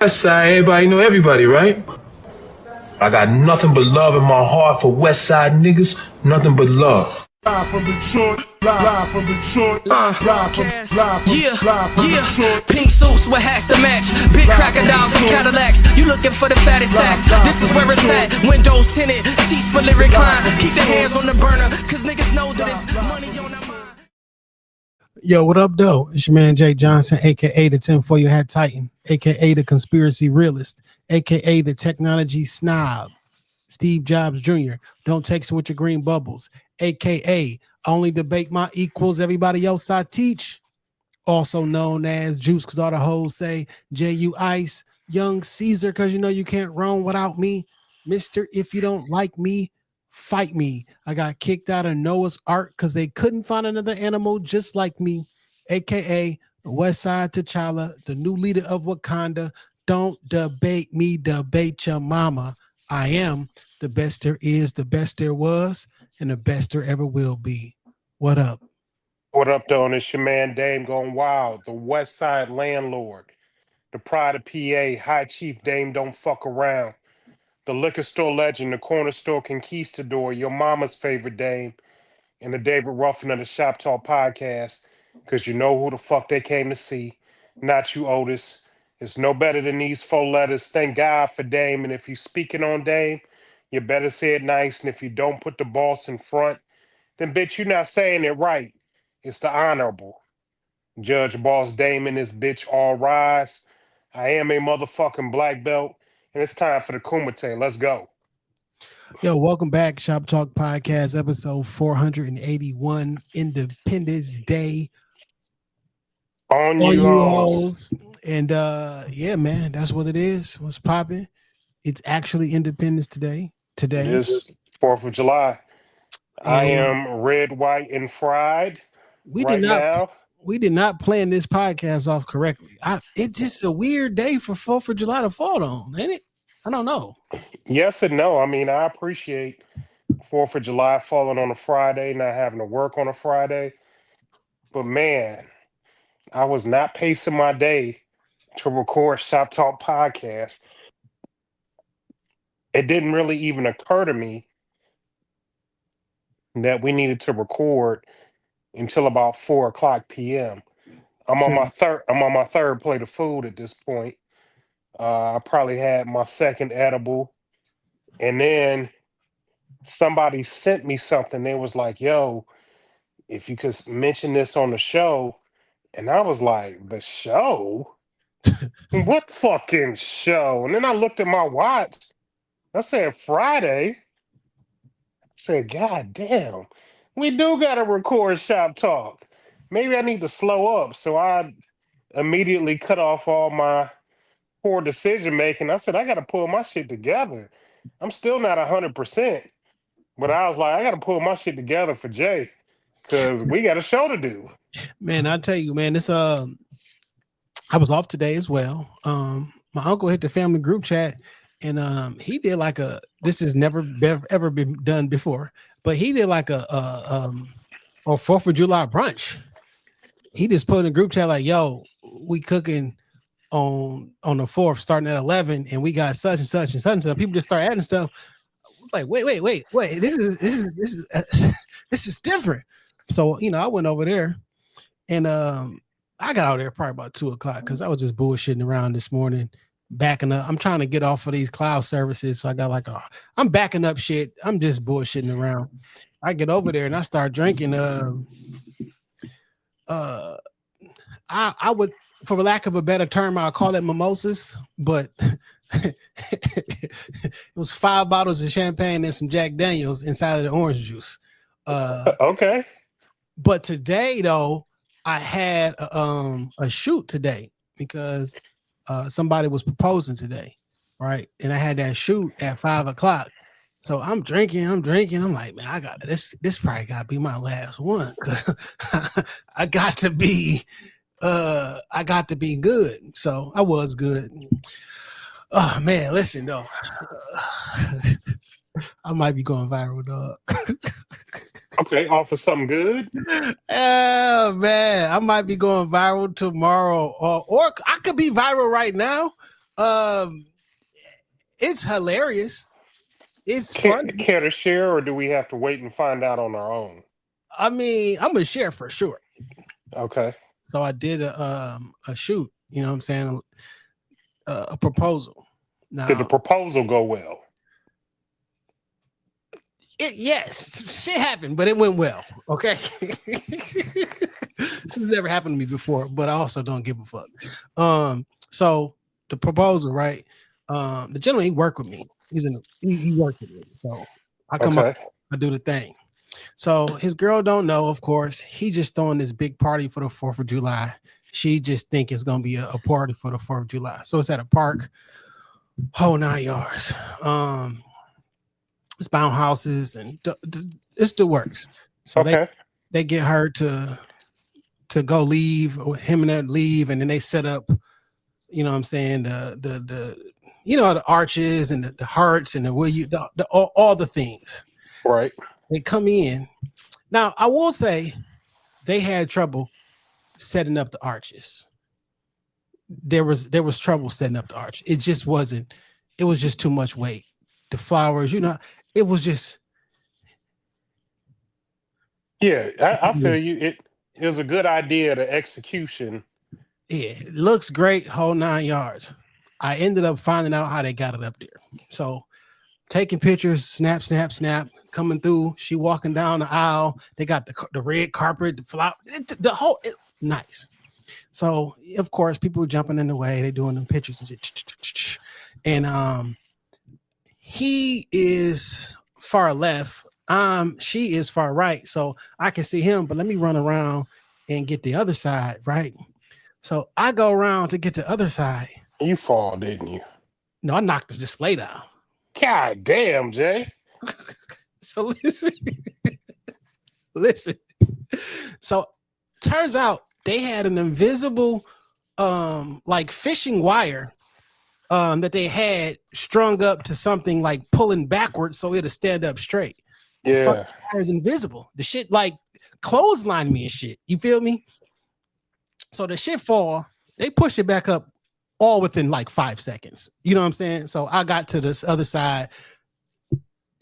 West Side, everybody know everybody, right? I got nothing but love in my heart for West Side niggas, nothing but love. Live from Detroit, live from Detroit, live from Detroit. Pink suits with hats to match, big crocodiles and Cadillacs. You looking for the fattest sacks? This is where it's at. Windows tinted, seats fully reclined. Keep the hands on the burner, cause niggas know that it's money on their mind. Yo, what up, though? It's your man Jay Johnson, aka the 10 your hat titan, aka the conspiracy realist, aka the technology snob, Steve Jobs Jr. Don't text with your green bubbles, aka only debate my equals, everybody else I teach. Also known as Juice, because all the hoes say J.U. Ice, Young Caesar, because you know you can't run without me. Mr. If you don't like me, fight me. I got kicked out of Noah's Ark because they couldn't find another animal just like me, aka West Side T'Challa, the new leader of Wakanda. Don't debate me, debate your mama. I am the best there is, the best there was, and the best there ever will be. What up? What up, though? And it's your man Dame going wild, the West Side landlord, the pride of PA, High Chief Dame don't fuck around, the liquor store legend, the corner store conquistador, your mama's favorite Dame, and the David Ruffin of the Shop Talk podcast, because you know who the fuck they came to see, not you, Otis. It's no better than these 4 letters. Thank God for Dame, and if you speaking on Dame, you better say it nice, and if you don't put the boss in front, then bitch, you not saying it right. It's the Honorable Judge Boss Dame and this bitch all rise. I am a motherfucking black belt, and it's time for the Kumite. Let's go. Yo, welcome back. Shop Talk Podcast, episode 481, Independence Day. On you hoes. And yeah, man, that's what it is. What's popping? It's actually Independence Day. Today. It is 4th of July. I am red, white, and fried. We did not plan this podcast off correctly. It's just a weird day for 4th of July to fall on, ain't it? I don't know. Yes and no. I mean, I appreciate 4th of July falling on a Friday, not having to work on a Friday. But man, I was not pacing my day to record Shop Talk Podcast. It didn't really even occur to me that we needed to record until about 4:00 p.m. I'm on my third plate of food at this point. I probably had my second edible, and then somebody sent me something. They was like, "Yo, if you could mention this on the show," and I was like, "The show? What fucking show?" And then I looked at my watch. I said Friday. I said, "God damn, we do gotta record Shop Talk. Maybe I need to slow up." So I immediately cut off all my poor decision making. I said, I got to pull my shit together. I'm still not 100%, but I was like, I got to pull my shit together for Jay because we got a show to do. Man, I tell you, man, this I was off today as well. My uncle hit the family group chat, and he did like this has never ever been done before, but he did like a 4th of July brunch. He just put in a group chat like, "Yo, we cooking on the 4th starting at 11, and we got such and such and such and such." People just start adding stuff. Like, wait, this is different. So I went over there, and I got out there probably about 2:00 because I was just bullshitting around this morning, backing up. I'm trying to get off of these cloud services, so I got I'm backing up shit. I'm just bullshitting around. I get over there and I start drinking. I would, for lack of a better term, I'll call it mimosas, but it was 5 bottles of champagne and some Jack Daniels inside of the orange juice. Okay. But today, though, I had a shoot today because somebody was proposing today, right? And I had that shoot at 5:00. So I'm drinking. I'm like, man, I got this. This probably got to be my last one because I got to be good. So I was good. Oh man, listen though, I might be going viral, dog. Okay, offer something good. Oh man, I might be going viral tomorrow, or I could be viral right now. It's hilarious. It's Care, fun. care to share, or do we have to wait and find out on our own? I mean, I'm gonna share for sure. Okay. So I did a shoot. You know what I'm saying? A proposal. Did the Now, proposal go well? yes, shit happened, but it went well. Okay. This has never happened to me before, but I also don't give a fuck. So the proposal, right? The gentleman, he worked with me. He worked with me. So I come up, Okay. I do the thing. So his girl don't know, of course. He just throwing this big party for the 4th of July. She just think it's gonna be a party for the 4th of July. So it's at a park, whole 9 yards. It's bound houses and it's the works. So Okay. they get her to go leave, or him and her leave, and then they set up, you know what I'm saying, the you know, the arches and the hearts and all the things. Right. They come in. Now, I will say they had trouble setting up the arches. There was trouble setting up the arch. It just wasn't, it was just too much weight. The flowers, you know, it was just. Yeah, I feel you. It is a good idea. The execution. Yeah, it looks great, whole 9 yards. I ended up finding out how they got it up there. So taking pictures, snap, coming through. She walking down the aisle. They got the red carpet, the flower, the whole nice. So of course, people were jumping in the way. They doing them pictures and shit. And he is far left. She is far right. So I can see him, but let me run around and get the other side, right? So I go around to get the other side. You fall, didn't you? No, I knocked the display down. God damn, Jay. So listen. So turns out they had an invisible like fishing wire that they had strung up to something like pulling backwards so it'll stand up straight. Yeah. The wire is invisible. The shit like clothesline me and shit. You feel me? So the shit fall, they push it back up all within like 5 seconds. You know what I'm saying? So I got to this other side.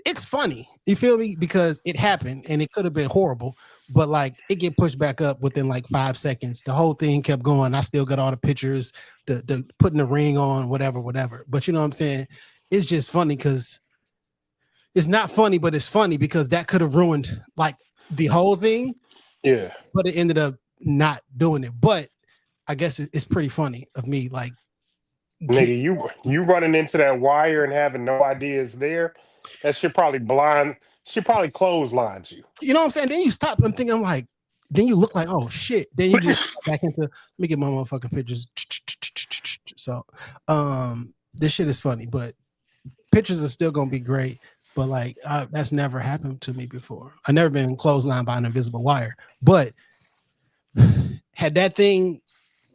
It's funny. You feel me? Because it happened and it could have been horrible, but like it get pushed back up within like 5 seconds. The whole thing kept going. I still got all the pictures, the putting the ring on, whatever. But you know what I'm saying? It's just funny because it's not funny, but it's funny because that could have ruined like the whole thing. Yeah. But it ended up not doing it. But I guess it's pretty funny of me, like, nigga, you running into that wire and having no idea it's there. That shit probably blind. She probably clotheslines you. You know what I'm saying? Then you stop and think, I'm like, then you look like, oh shit. Then you just back into, let me get my motherfucking pictures. So this shit is funny, but pictures are still gonna be great. But like that's never happened to me before. I've never been clotheslined by an invisible wire. But had that thing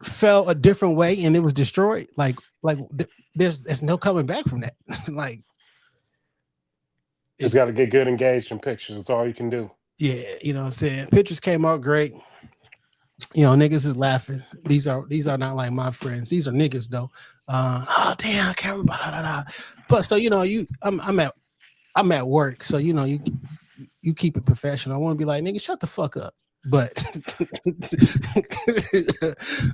fell a different way and it was destroyed, like there's no coming back from that. Like Just got to get good engaged in pictures. That's all you can do. Yeah, you know what I'm saying? Pictures came out great. You know, niggas is laughing. These are not like my friends. These are niggas though. Oh damn, I can't remember. But so you know, I'm at work, so you know you keep it professional. I want to be like, nigga, shut the fuck up. But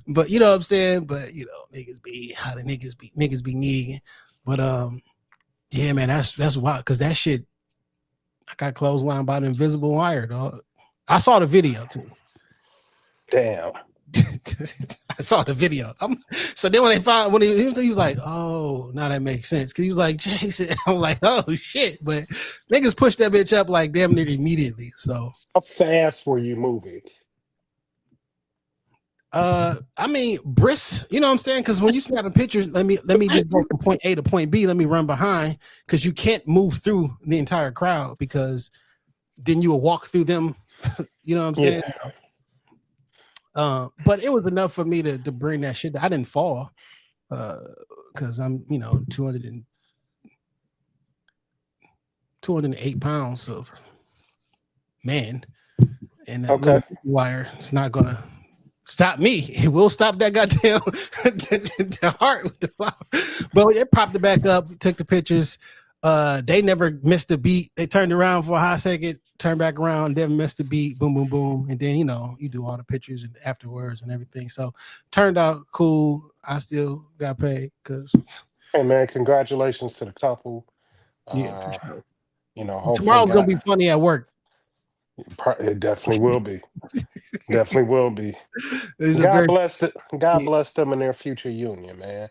but you know what I'm saying? But you know, niggas be how the niggas be negging. But yeah, man, that's wild because that shit I got clotheslined by an invisible wire, dog. I saw the video too. Damn. I saw the video. So then when they found when he was like, oh, now that makes sense. Cause he was like, Jason, I'm like, oh shit. But niggas pushed that bitch up like damn near immediately. So how fast were you moving? I mean, brisk, you know what I'm saying? Because when you snapping pictures, let me just go from point A to point B. Let me run behind because you can't move through the entire crowd because then you will walk through them. You know what I'm saying? Yeah. But it was enough for me to bring that shit. I didn't fall because I'm 208 pounds of man, and that little wire it's not gonna stop me. It will stop that goddamn the heart with the flower. But it popped it back up, took the pictures. They never missed a beat. They turned around for a hot second, turned back around, never missed a beat, boom, boom, boom. And then, you do all the pictures and afterwards and everything. So turned out cool. I still got paid because Hey man, congratulations to the couple. yeah, for Uh, sure. hopefully Tomorrow's gonna God, be funny at work. it definitely will be. Definitely will be. It's a God very bless it. God yeah, bless them in their future union, man.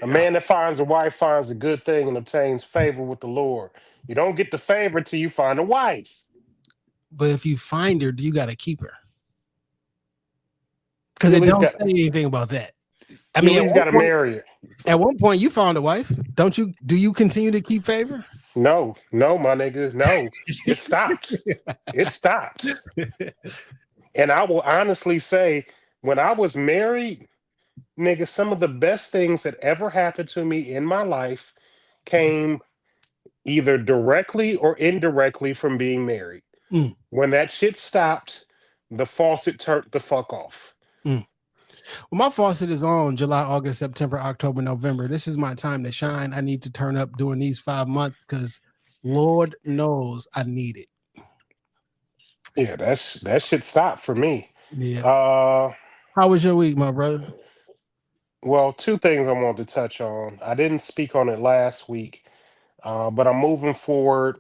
A yeah. man that finds a wife finds a good thing and obtains favor with the Lord. You don't get the favor till you find a wife. But if you find her, you gotta keep her. Because You at it least don't got say anything about that. I you at mean, least got to marry her. at one point you found a wife. Don't you? Do you continue to keep favor? No, no, my nigga, no. It stopped. It stopped. And I will honestly say, when I was married, nigga, some of the best things that ever happened to me in my life came either directly or indirectly from being married. Mm, When that shit stopped, the faucet turned the fuck off. mm. Well, my faucet is on July, August, September, October, November. This is my time to shine. I need to turn up during these 5 months because Lord knows I need it. Yeah, that shit stopped for me. Yeah. Uh How was your week, my brother? well, two things I wanted to touch on. I didn't speak on it last week, but I'm moving forward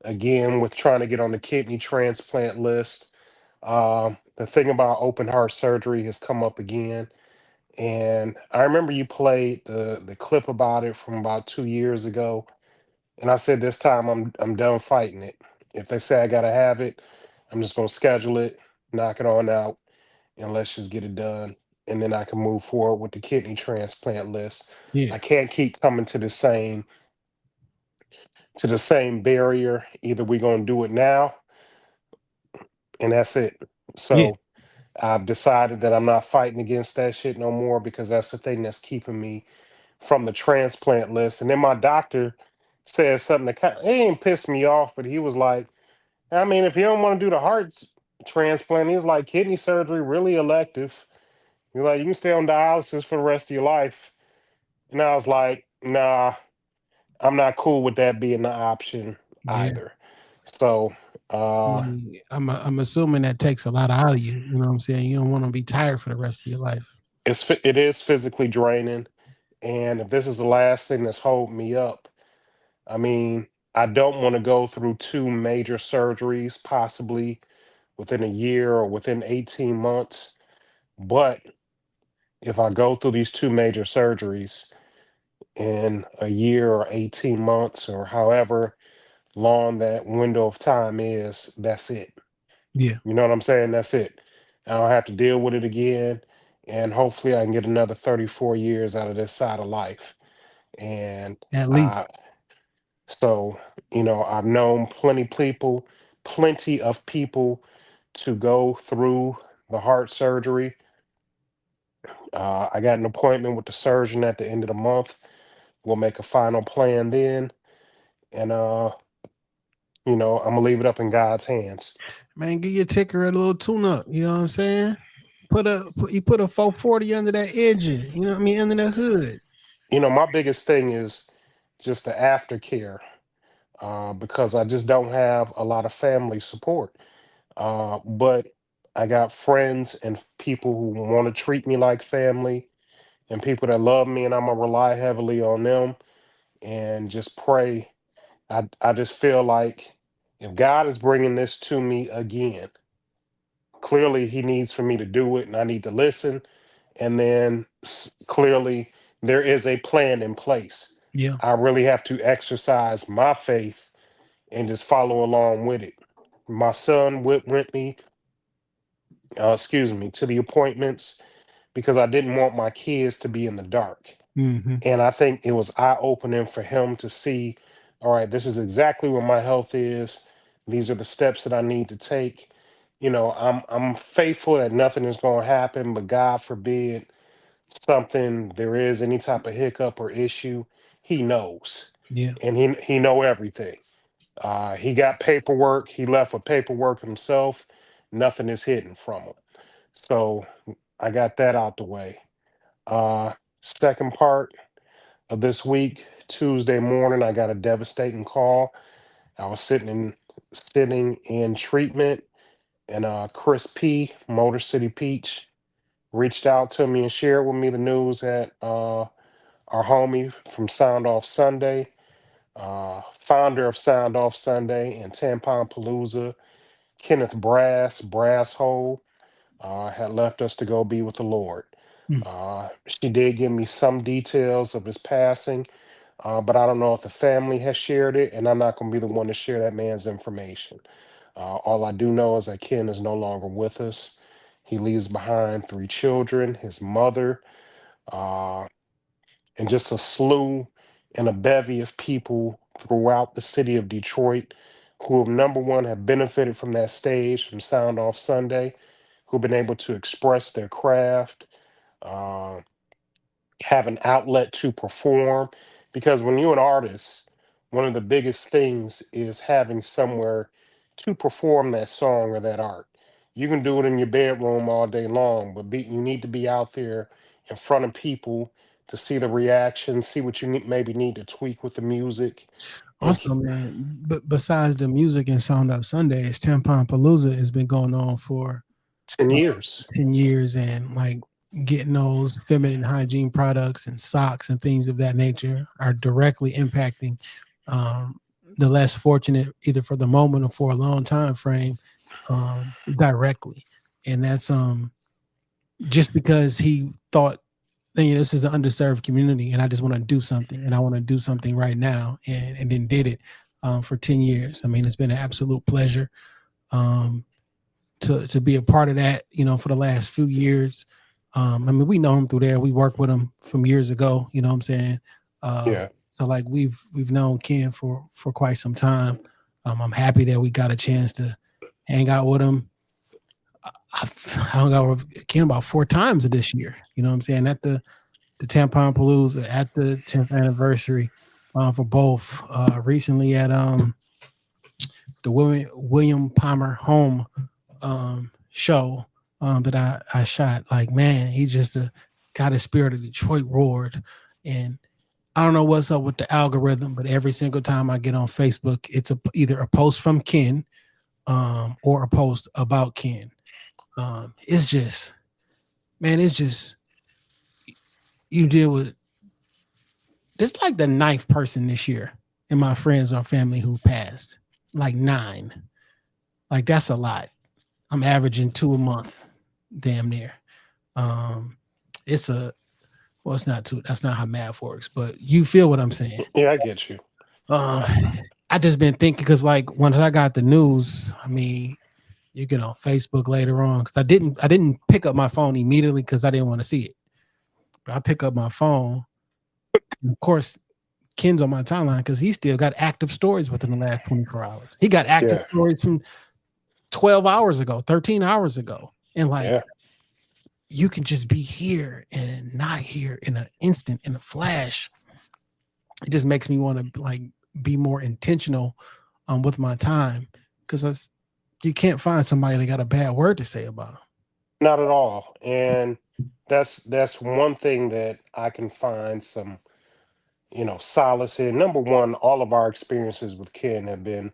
again with trying to get on the kidney transplant list. The thing about open heart surgery has come up again. And I remember you played the clip about it from about 2 years ago. And I said this time I'm done fighting it. If they say I gotta have it, I'm just gonna schedule it, knock it on out, and let's just get it done. And then I can move forward with the kidney transplant list. Yeah. I can't keep coming to the same barrier. Either we're gonna do it now and that's it. Yeah. So I've decided that I'm not fighting against that shit no more because that's the thing that's keeping me from the transplant list. And then my doctor said something that kind of, it ain't pissed me off, but he was like, I mean, if you don't want to do the transplant, he's like, kidney surgery really elective. He's like, you can stay on dialysis for the rest of your life. And I was like, nah, I'm not cool with that being the option Yeah. either. So, uh, I'm assuming that takes a lot out of you. You know what I'm saying? You don't want to be tired for the rest of your life. it is physically draining. And if this is the last thing that's holding me up, I mean, I don't want to go through two major surgeries, possibly within a year or within 18 months. But if I go through these two major surgeries in a year or 18 months or however long that window of time is, that's it. Yeah. You know what I'm saying? That's it. I don't have to deal with it again. And hopefully I can get another 34 years out of this side of life. And At least. I So, I've known plenty of people to go through the heart surgery. I got an appointment with the surgeon at the end of the month. We'll make a final plan then. And, I'm going to leave it up in God's hands. Man, give your ticker a little tune up. You know what I'm saying? You put a 440 under that engine. You know what I mean? Under the hood. My biggest thing is just the aftercare because I just don't have a lot of family support. But I got friends and people who want to treat me like family and people that love me, and I'm gonna rely heavily on them and just pray. I just feel like if God is bringing this to me again, clearly He needs for me to do it, and I need to listen. And then clearly there is a plan in place. Yeah. I really have to exercise my faith and just follow along with it. My son went me, excuse me, to the appointments because I didn't want my kids to be in the dark. Mm-hmm. And I think it was eye opening for him to see, all right, this is exactly where my health is. These are the steps that I need to take. I'm faithful that nothing is going to happen, but God forbid there is any type of hiccup or issue, he knows. Yeah. And he know everything. He got paperwork. He left with paperwork himself. Nothing is hidden from him. So I got that out the way. Second part of this week, Tuesday morning, I got a devastating call. I was sitting in treatment, and Chris P, Motor City Peach, reached out to me and shared with me the news that our homie from Sound Off Sunday, founder of Sound Off Sunday and Tampon Palooza, Kenneth Brass Hole, had left us to go be with the Lord. Mm. She did give me some details of his passing, but I don't know if the family has shared it, and I'm not going to be the one to share that man's information. All I do know is that Ken is no longer with us. He leaves behind three children, his mother, uh, and just a slew and a bevy of people throughout the city of Detroit who have, number one, have benefited from that stage from Sound Off Sunday, who've been able to express their craft, uh, have an outlet to perform. Because when you're an artist, one of the biggest things is having somewhere to perform that song or that art. You can do it in your bedroom all day long, but you need to be out there in front of people to see the reaction, see what you maybe need to tweak with the music. And Also, man, but besides the music and Sound Up Sundays, Tampon Palooza has been going on for 10 uh, years. 10 years, and like getting those feminine hygiene products and socks and things of that nature are directly impacting um, the less fortunate, either for the moment or for a long time frame, directly. And that's just because he thought, this is an underserved community, and I just want to do something, and I want to do something right now, and then did it for 10 years. I mean, it's been an absolute pleasure um, to be a part of that, for the last few years. I mean, we know him through there. We worked with him from years ago. You know what I'm saying? Yeah. So like we've known Ken for quite some time. I'm happy that we got a chance to hang out with him. I've hung out with Ken about 4 times this year. You know what I'm saying? At the Tampon Palooza, at the 10th anniversary for both. Recently at the William Palmer Home show that I shot. Like, man, he just got his spirit of Detroit roared. And I don't know what's up with the algorithm, but every single time I get on Facebook, it's either a post from Ken or a post about Ken. It's just, man, it's just, you deal with this like the 9th person this year in my friends or family who passed. Like 9. Like that's a lot. I'm averaging 2 a month, damn near. It's well, it's not 2. That's not how math works, but you feel what I'm saying. Yeah, I get you. I just been thinking because like once I got the news, I mean, you get on Facebook later on because I didn't pick up my phone immediately because I didn't want to see it. But I pick up my phone, and of course, Ken's on my timeline because he still got active stories within the last 24 hours. He got active Yeah. stories from 12 hours ago, 13 hours ago. And like Yeah. you can just be here and not here in an instant, in a flash. It just makes me want to like be more intentional with my time because you can't find somebody that got a bad word to say about them. Not at all. And that's one thing that I can find some, solace in. Number one, all of our experiences with Ken have been,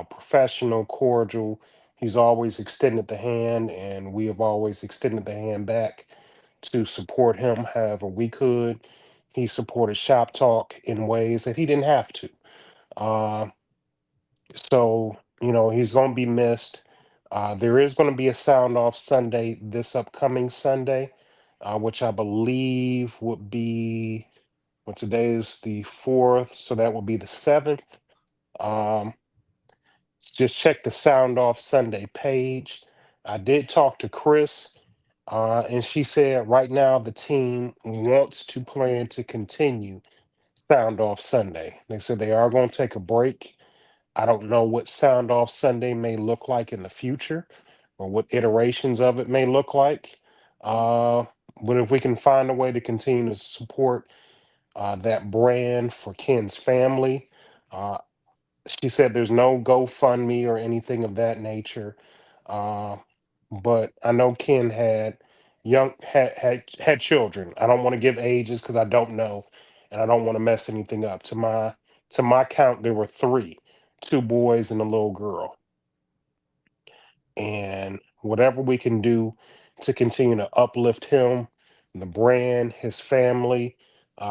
professional, cordial. He's always extended the hand, and we have always extended the hand back to support him however we could. He supported Shop Talk in ways that he didn't have to. Uh, so, he's going to be missed. There is going to be a Sound Off Sunday this upcoming Sunday, which I believe would be, well, today is the 4th, so that would be the 7th. Um, just check the Sound Off Sunday page. I did talk to Chris, and she said right now the team wants to plan to continue Sound Off Sunday. They said they are going to take a break. I don't know what Sound Off Sunday may look like in the future or what iterations of it may look like. Uh, but if we can find a way to continue to support that brand for Ken's family, uh, she said there's no GoFundMe or anything of that nature. Uh, but I know Ken had children. I don't want to give ages because I don't know, and I don't want to mess anything up. To my count, there were three, two boys and a little girl. And whatever we can do to continue to uplift him, the brand, his family,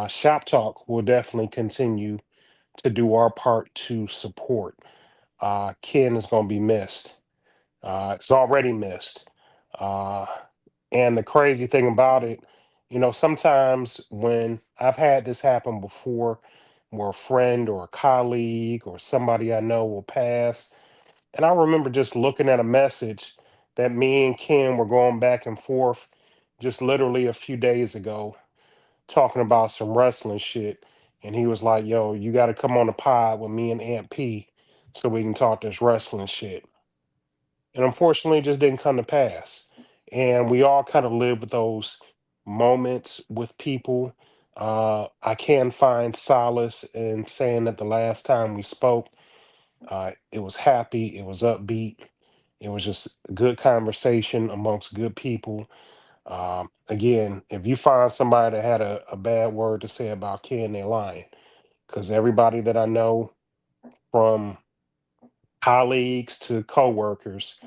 Shop Talk will definitely continue to do our part to support. Ken is going to be missed. It's already missed. Uh, and the crazy thing about it, sometimes when I've had this happen before, where a friend or a colleague or somebody I know will pass, and I remember just looking at a message that me and Ken were going back and forth just literally a few days ago, talking about some wrestling shit. And he was like, yo, you got to come on the pod with me and Aunt P so we can talk this wrestling shit. And unfortunately, it just didn't come to pass. And we all kind of live with those moments with people. I can find solace in saying that the last time we spoke, it was happy, it was upbeat, it was just a good conversation amongst good people. Again, if you find somebody that had a bad word to say about Ken, they're lying. Because everybody that I know, from colleagues to coworkers,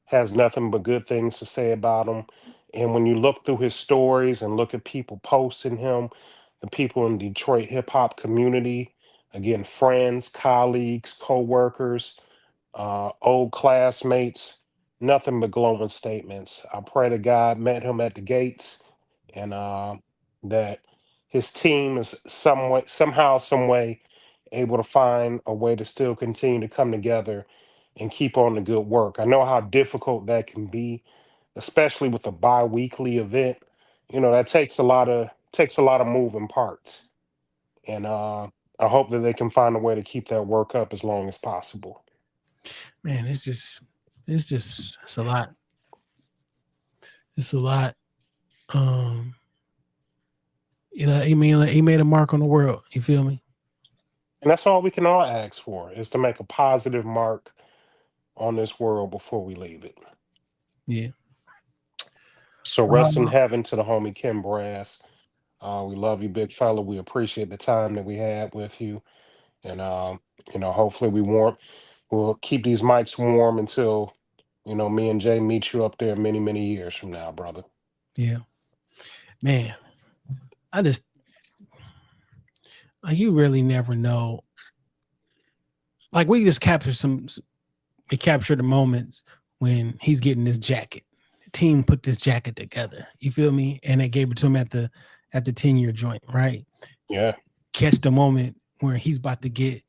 has nothing but good things to say about him. And when you look through his stories and look at people posting him, the people in Detroit hip hop community, again, friends, colleagues, co-workers, old classmates, nothing but glowing statements. I pray to God met him at the gates, and that his team is somehow, some way, able to find a way to still continue to come together and keep on the good work. I know how difficult that can be, especially with a bi-weekly event. That takes a lot of moving parts, and I hope that they can find a way to keep that work up as long as possible. Man, it's a lot. It's a lot. Um, he made a mark on the world. You feel me? And that's all we can all ask for, is to make a positive mark on this world before we leave it. Yeah. So rest in heaven to the homie Kim Brass. We love you, big fella. We appreciate the time that we had with you. And hopefully we'll keep these mics warm until, me and Jay meet you up there many, many years from now, brother. Yeah. Man, I just, like, you really never know. Like, we just captured we captured the moments when he's getting this jacket. The team put this jacket together. You feel me? And they gave it to him at the 10-year joint, right? Yeah. Catch the moment where he's about to get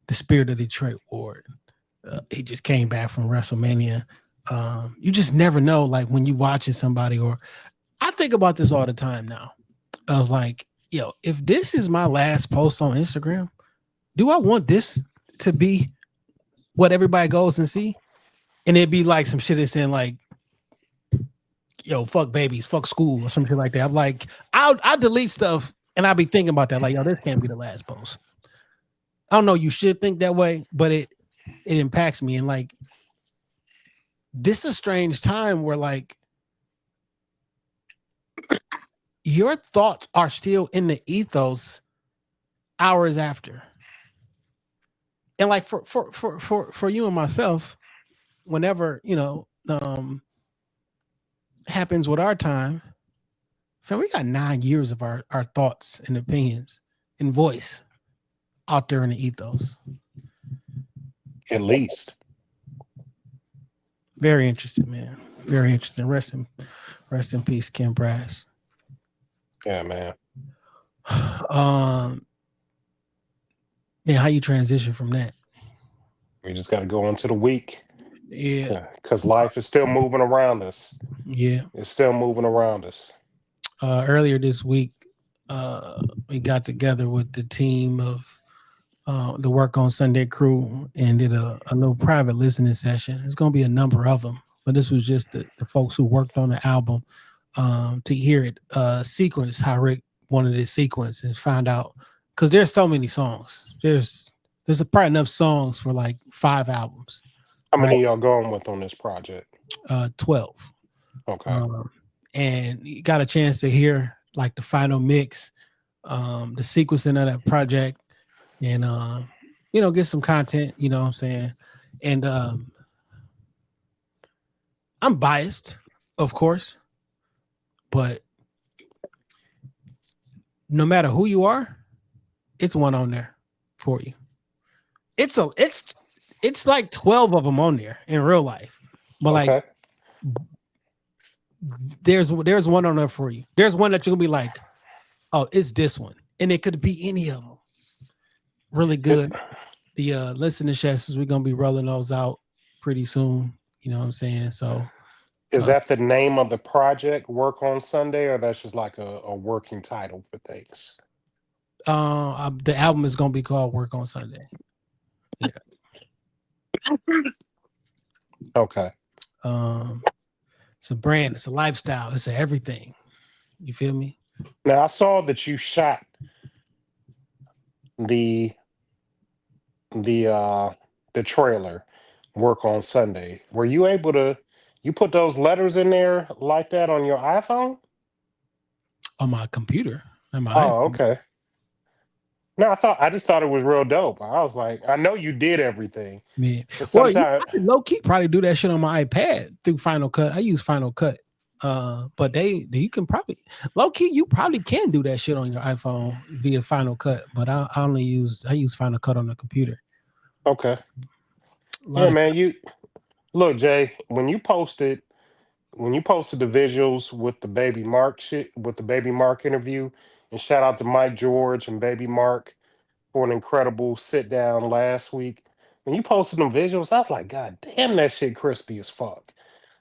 the Spirit of Detroit award. He just came back from WrestleMania. You just never know, like, when you watching somebody, or I think about this all the time now. I was like, yo, if this is my last post on Instagram, do I want this to be what everybody goes and see? And it'd be like some shit that's saying like, yo, fuck babies, fuck school, or some shit like that. I'm like, I'll delete stuff, and I'll be thinking about that. Like, yo, this can't be the last post. I don't know, you should think that way, but it impacts me. And like, this is a strange time where, like, your thoughts are still in the ethos hours after. And like, for you and myself, whenever, happens with our time, fam, we got 9 years of our thoughts and opinions and voice out there in the ethos. At least. Very interesting, man. Very interesting. Rest in peace, Kim Brass. Yeah, man. Yeah, how you transition from that? We just got to go into the week. Yeah. Because life is still moving around us. Yeah. It's still moving around us. Earlier this week, we got together with the team of the Work on Sunday crew and did a little private listening session. There's going to be a number of them, but this was just the folks who worked on the album to hear it sequence, how Rick wanted it sequence, and found out, because there's so many songs. There's probably enough songs for like 5 albums. How many y'all going with on this project? 12. Okay. And you got a chance to hear like the final mix, the sequencing of that project, and get some content, you know what I'm saying? And I'm biased, of course, but no matter who you are, it's one on there for you. It's like 12 of them on there in real life. But like there's one on there for you. There's one that you'll be like, oh, it's this one. And it could be any of them. Really good. The listening sessions, we're gonna be rolling those out pretty soon. You know what I'm saying? So Is that the name of the project, Work on Sunday, or that's just like a working title for things? The album is gonna be called Work on Sunday. Yeah. Okay. It's a brand, it's a lifestyle, it's a everything. You feel me? Now I saw that you shot the trailer, Work on Sunday. Were you able to you put those letters in there like that on your iPhone? On my computer. Oh, okay. No, I just thought it was real dope. I was like, I know you did everything. Yeah. But Well, sometimes you low key probably do that shit on my iPad through Final Cut. I use Final Cut. But you can probably low key, you probably can do that shit on your iPhone via Final Cut, but I use Final Cut on the computer. Okay. Yeah, man. You look, Jay, when you posted the visuals with the Baby Mark shit, with the Baby Mark interview, and shout out to Mike George and Baby Mark for an incredible sit down last week. When you posted them visuals, I was like, God damn, that shit crispy as fuck.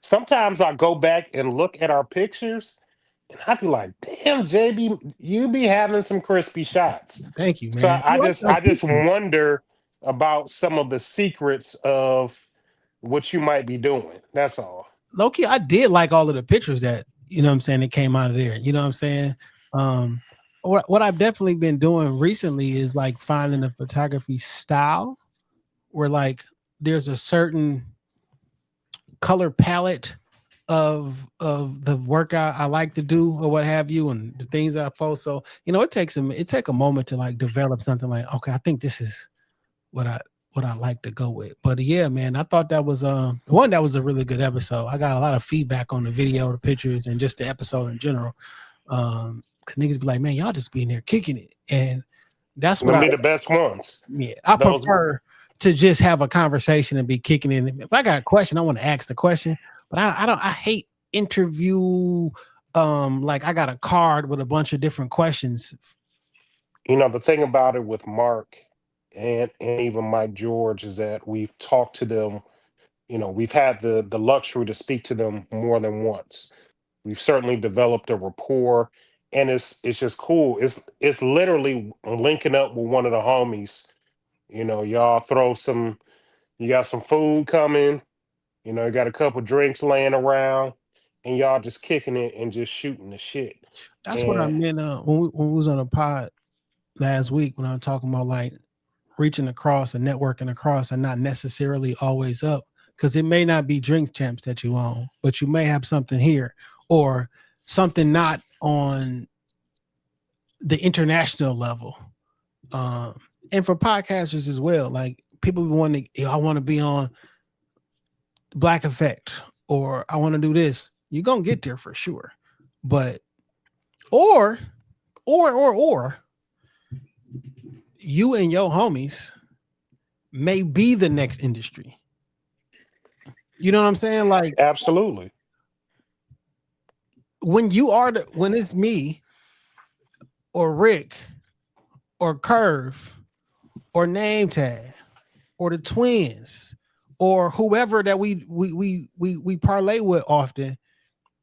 Sometimes I go back and look at our pictures and I'd be like, damn, JB, you be having some crispy shots. Thank you, So man. I just wonder about some of the secrets of what you might be doing. That's all. Low key, I did like all of the pictures that, you know what I'm saying, that came out of there. You know what I'm saying? What I've definitely been doing recently is like finding a photography style where like there's a certain color palette of the work I like to do or what have you, and the things I post. So it takes a moment to like develop something like, okay, I think this is what I like to go with. But yeah, man, I thought that was one that was a really good episode. I got a lot of feedback on the video, the pictures, and just the episode in general. Cause niggas be like, man, y'all just being there kicking it, and that's what be the best ones. Yeah, I prefer to just have a conversation and be kicking it. If I got a question, I want to ask the question. But I hate interview. Like I got a card with a bunch of different questions. The thing about it with Mark and even Mike George is that we've talked to them. We've had the luxury to speak to them more than once. We've certainly developed a rapport, and it's just cool. It's literally linking up with one of the homies. Y'all you got some food coming. You got a couple drinks laying around, and y'all just kicking it and just shooting the shit. That's what I meant when we was on a pod last week when I was talking about like reaching across and networking across and not necessarily always up, because it may not be Drink Champs that you own, but you may have something here or something not on the international level. And for podcasters as well, like people want to, I want to be on Black Effect or I want to do this. You're gonna get there for sure. But or you and your homies may be the next industry. You know what I'm saying? Like absolutely. When it's me or Rick or Curve or Name Tag or the Twins or whoever that we parlay with often,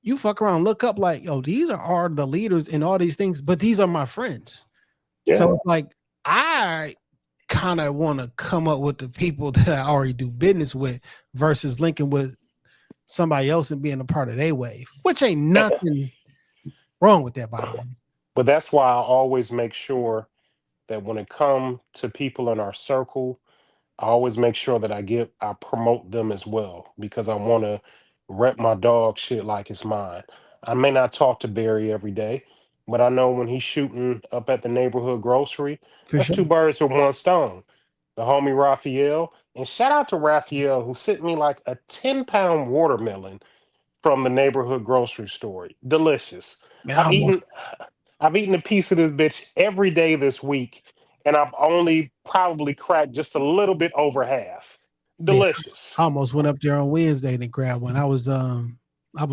you fuck around, look up like, yo, these are the leaders in all these things, but these are my friends. Yeah. So it's like I kind of want to come up with the people that I already do business with versus linking with somebody else and being a part of their wave, which ain't nothing wrong with that, by the way. But that's why I always make sure that when it comes to people in our circle, I always make sure that I promote them as well, because I want to rep my dog shit like it's mine. I may not talk to Barry every day, but I know when he's shooting up at the neighborhood grocery, For that's sure. two birds with one stone. The homie Raphael, and shout out to Raphael who sent me like a 10-pound watermelon from the neighborhood grocery store. Delicious. Man, I I've almost, eaten I've eaten a piece of this bitch every day this week, and I've only probably cracked just a little bit over half. man, Delicious. I almost went up there on Wednesday to grab one. I was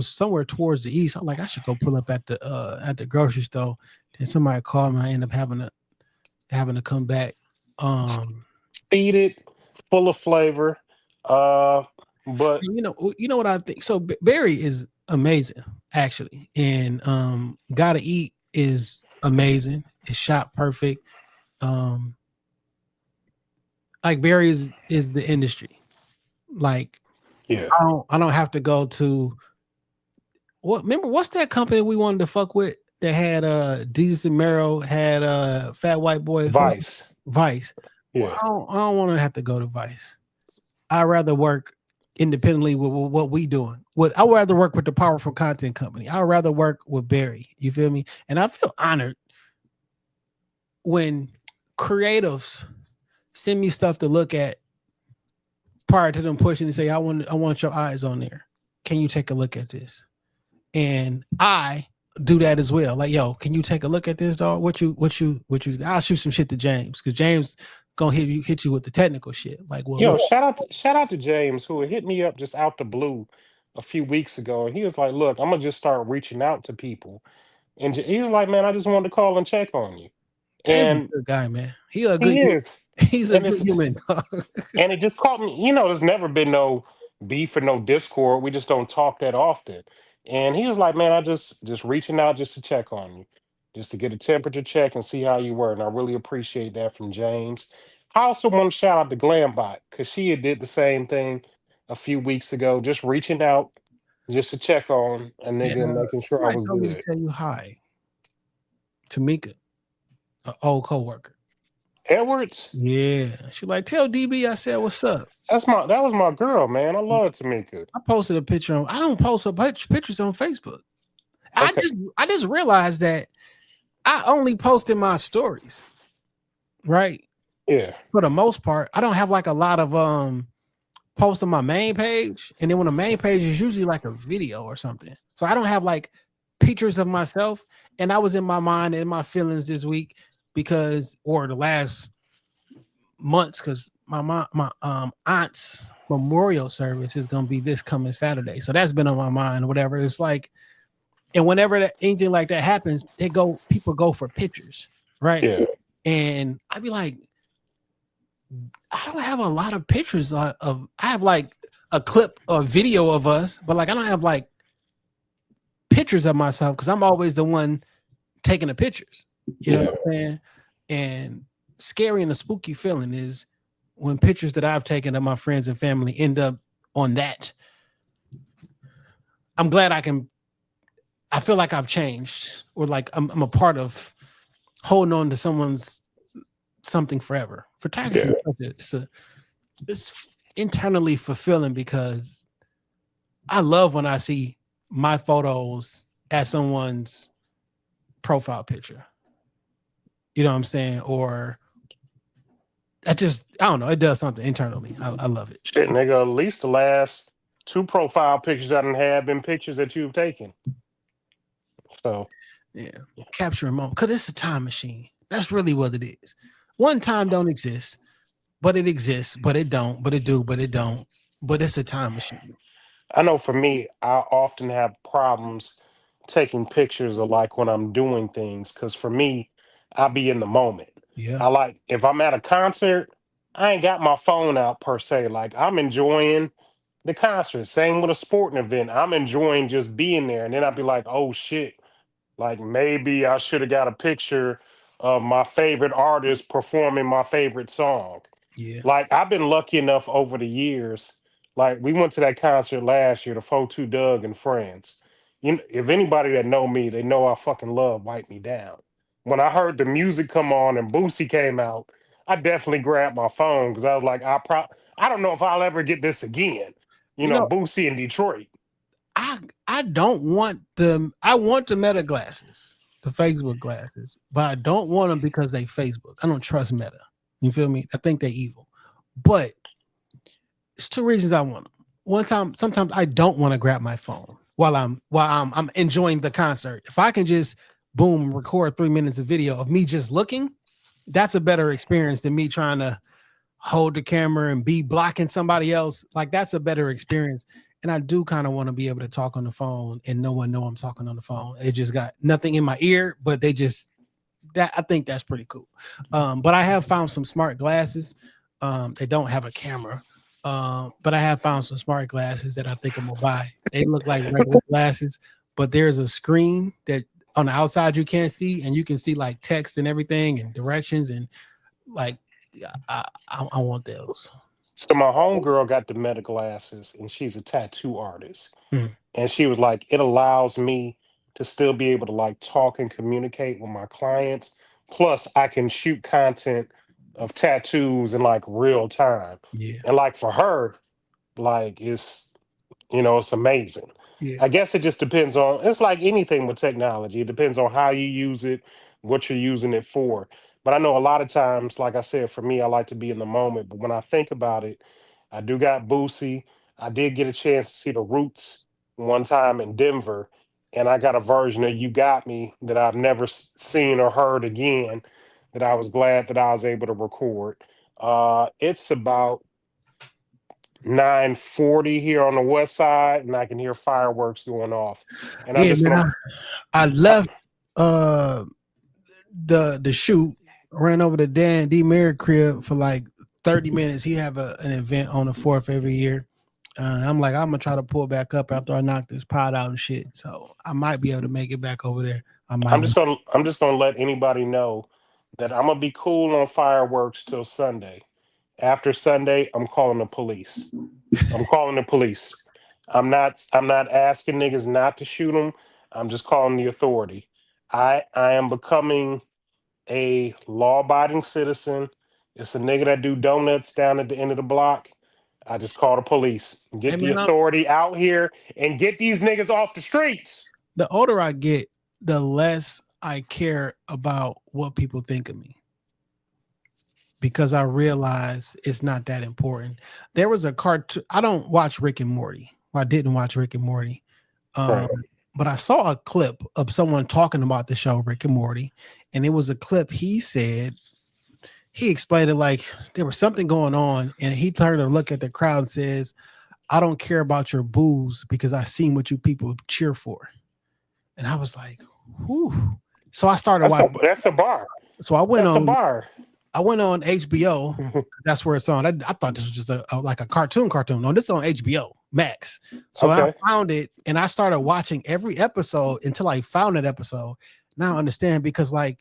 somewhere towards the east. I'm like, I should go pull up at the grocery store. And somebody called me. I end up having to come back. Um, Speeded, full of flavor. Uh, but you know what I think. So Barry is amazing, actually, and Gotta Eat is amazing. It's shot perfect. Um, like Barry is the industry. Like yeah, I don't have to go to what. Remember what's that company we wanted to fuck with that had Jesus and Mero had Fat White Boy Vice. Vice. Well, Yeah, I don't want to have to go to Vice. I'd rather work independently with what we doing. I'd rather work with the Powerful Content Company. I'd rather work with Barry. You feel me? And I feel honored when creatives send me stuff to look at prior to them pushing and say, I want your eyes on there. Can you take a look at this? And I do that as well. Like, yo, can you take a look at this, dog? What you I'll shoot some shit to James because James gonna hit you with the technical shit. Like, well, yo, look, shout out to James who had hit me up just out the blue a few weeks ago, and he was like, "Look, I'm gonna just start reaching out to people," and he was like, "Man, I just wanted to call and check on you," James is and a good guy, man. he is, He's a and good it's human. and it just caught me. There's never been no beef or no discord. We just don't talk that often. And he was like, "Man, I just reaching out just to check on you, just to get a temperature check and see how you were." And I really appreciate that from James. I also want to shout out to Glambot because she had did the same thing a few weeks ago, just reaching out just to check on a Yeah, nigga and making sure I somebody was told me to good. tell you hi, Tamika, an old coworker. Edwards, Yeah, she like tell DB I said what's up. that was my girl, man. I love Tamika. I posted a picture on. I don't post a bunch pictures on Facebook. Okay, I just realized that I only posted my stories, right? yeah, For the most part, I don't have like a lot of posts on my main page, and then when the main page is usually like a video or something, so I don't have like pictures of myself. And I was in my mind and my feelings this week or the last months because my aunt's memorial service is gonna be this coming Saturday, so that's been on my mind. Whatever it's like, and whenever anything like that happens, people go for pictures, right? yeah, And I'd be like, I don't have a lot of pictures of. I have like a clip or video of us, but like I don't have like pictures of myself because I'm always the one taking the pictures. You know yeah. what I'm saying? And scary and a spooky feeling is when pictures that I've taken of my friends and family end up on that. I'm glad I feel like I've changed, or like I'm a part of holding on to someone's something forever. Photography, Yeah. it's internally fulfilling because I love when I see my photos as someone's profile picture. You know what I'm saying? Or I don't know. It does something internally. I love it. Shit, nigga, at least the last two profile pictures I done have been pictures that you've taken. So, Yeah. Capture a moment. Because it's a time machine. That's really what it is. One time don't exist, but it exists, but it don't, but it do, but it don't. But it's a time machine. I know for me, I often have problems taking pictures of like when I'm doing things because for me, I be in the moment. Yeah. I like if I'm at a concert, I ain't got my phone out per se. Like I'm enjoying the concert. Same with a sporting event. I'm enjoying just being there. And then I'd be like, oh shit, like maybe I should have got a picture of my favorite artist performing my favorite song. Yeah. Like I've been lucky enough over the years. Like we went to that concert last year, the 4-2 Doug and Friends. If anybody that know me, they know I fucking love Wipe Me Down. When I heard the music come on and Boosie came out, I definitely grabbed my phone because I was like, I don't know if I'll ever get this again. You know, Boosie in Detroit. I don't want them. I want the Meta glasses, the Facebook glasses, but I don't want them because they Facebook. I don't trust Meta. You feel me? I think they're evil. But it's two reasons I want them. Sometimes I don't want to grab my phone while I'm enjoying the concert. If I can just boom record 3 minutes of video of me just looking, that's a better experience than me trying to hold the camera and be blocking somebody else. Like, that's a better experience. And I do kind of want to be able to talk on the phone and no one know I'm talking on the phone. It just got nothing in my ear, but I think that's pretty cool. But I have found some smart glasses. They don't have a camera, but I have found some smart glasses that I think I'm gonna buy. They look like regular glasses, but there's a screen that on the outside you can't see, and you can see like text and everything and directions, and like I want those. So my homegirl got the Meta glasses, and she's a tattoo artist. And she was like, it allows me to still be able to like talk and communicate with my clients. Plus, I can shoot content of tattoos in like real time. Yeah. And like for her, like it's amazing. Yeah. I guess it just depends on, it's like anything with technology. It depends on how you use it, what you're using it for. But I know a lot of times, like I said, for me, I like to be in the moment. But when I think about it, I do got Boosie. I did get a chance to see the Roots one time in Denver. And I got a version of You Got Me that I've never seen or heard again, that I was glad that I was able to record. It's about 9:40 here on the west side, and I can hear fireworks going off. And I left the shoot, ran over to Dan D. Merritt crib for like 30 minutes. He have an event on the 4th every year. I'm like, I'm gonna try to pull back up after I knock this pot out and shit. So I might be able to make it back over there. I'm just gonna let anybody know that I'm gonna be cool on fireworks till Sunday. After Sunday, I'm calling the police. I'm calling the police. I'm not asking niggas not to shoot them. I'm just calling the authority. I am becoming a law-abiding citizen. It's a nigga that do donuts down at the end of the block. I just call the police. Get the authority out here and get these niggas off the streets. The older I get, the less I care about what people think of me, because I realize it's not that important. There was a cartoon. I don't watch Rick and Morty. I didn't watch Rick and Morty. But I saw a clip of someone talking about the show Rick and Morty. And it was a clip. He explained it like there was something going on. And he turned to look at the crowd and says, I don't care about your boos because I seen what you people cheer for. And I was like, whew. So I started watching. That's a bar. So I went on. A bar. I went on HBO. That's where it's on. I thought this was just like a cartoon. No, this is on HBO Max. So I found it and I started watching every episode until I found that episode. Now I understand, because like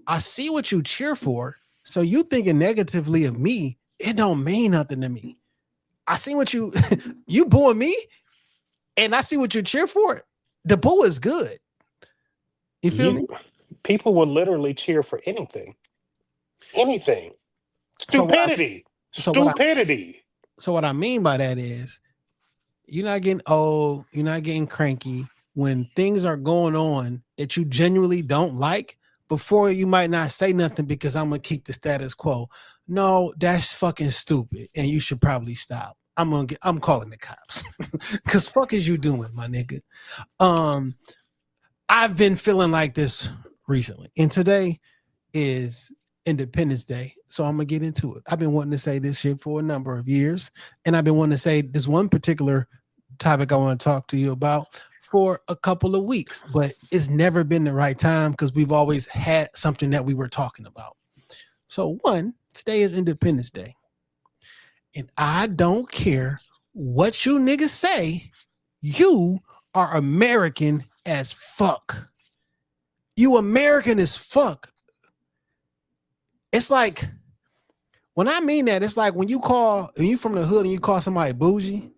I see what you cheer for. So you thinking negatively of me, it don't mean nothing to me. I see what you booing me, and I see what you cheer for. The boo is good. You feel me? People will literally cheer for anything. Anything. Stupidity. Stupidity. So what I mean by that is you're not getting old, you're not getting cranky when things are going on that you genuinely don't like. Before, you might not say nothing because I'm gonna keep the status quo. No, that's fucking stupid, and you should probably stop. I'm calling the cops. Cause fuck is you doing, my nigga? I've been feeling like this recently, and today is Independence Day, so I'm gonna get into it. I've been wanting to say this shit for a number of years, and I've been wanting to say this one particular topic I want to talk to you about for a couple of weeks, but it's never been the right time because we've always had something that we were talking about. So today is Independence Day, and I don't care what you niggas say, you are American as fuck. You American as fuck. It's like, when I mean that, it's like when you from the hood and you call somebody bougie,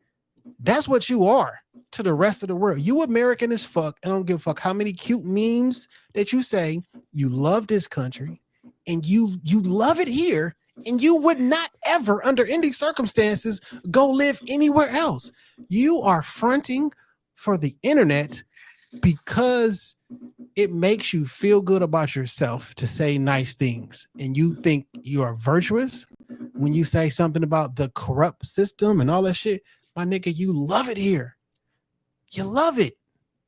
that's what you are to the rest of the world. You American as fuck. I don't give a fuck how many cute memes that you say. You love this country and you love it here, and you would not ever, under any circumstances, go live anywhere else. You are fronting for the internet because it makes you feel good about yourself to say nice things. And you think you are virtuous when you say something about the corrupt system and all that shit. My nigga, you love it here. You love it.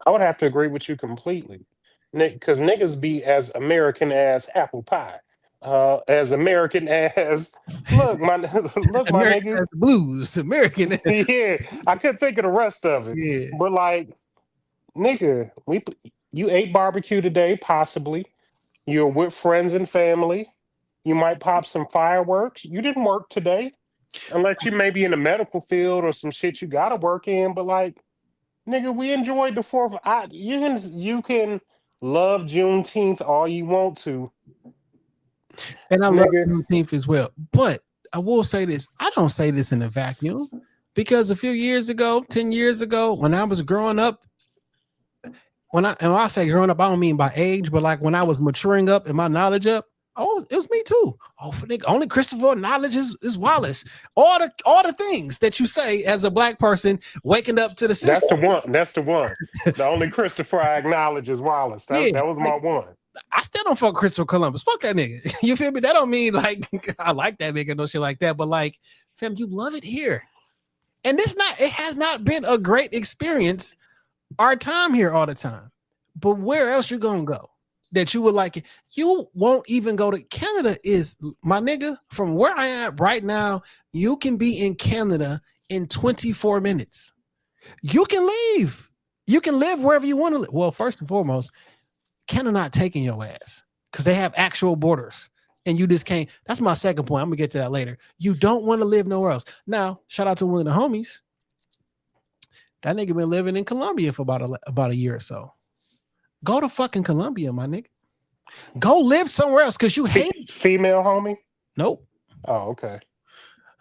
I would have to agree with you completely. Because niggas be as American as apple pie. As American as look, my look, my American nigga. blues, American. Yeah, I couldn't think of the rest of it. Yeah. But like, nigga, you ate barbecue today, possibly. You're with friends and family. You might pop some fireworks. You didn't work today, unless you may be in the medical field or some shit you gotta work in. But like, nigga, we enjoyed the Fourth. You can love Juneteenth all you want to, And I love nigga. Juneteenth as well. But I will say this. I don't say this in a vacuum because a few years ago, 10 years ago, when I was growing up, when I say growing up, I don't mean by age, but like when I was maturing up and my knowledge up, oh, it was me too. Oh, for nigga, only Christopher knowledge is Wallace. All the things that you say as a black person waking up to the system. That's the one. That's the one. The only Christopher I acknowledge is Wallace. That was my one. I still don't fuck Christopher Columbus. Fuck that nigga. You feel me? That don't mean like I like that nigga, no shit like that. But like, fam, you love it here. And it has not been a great experience our time here all the time. But where else you gonna go that you would like it? You won't even go to Canada. Is my nigga, from where I am right now, you can be in Canada in 24 minutes. You can leave. You can live wherever you want to live. Well, first and foremost, Canada not taking your ass because they have actual borders. And you just can't. That's my second point. I'm gonna get to that later. You don't want to live nowhere else. Now, shout out to one of the homies. That nigga been living in Colombia for about a year or so. Go to fucking Colombia, my nigga. Go live somewhere else because you hate it. Female homie? Nope. Oh, okay.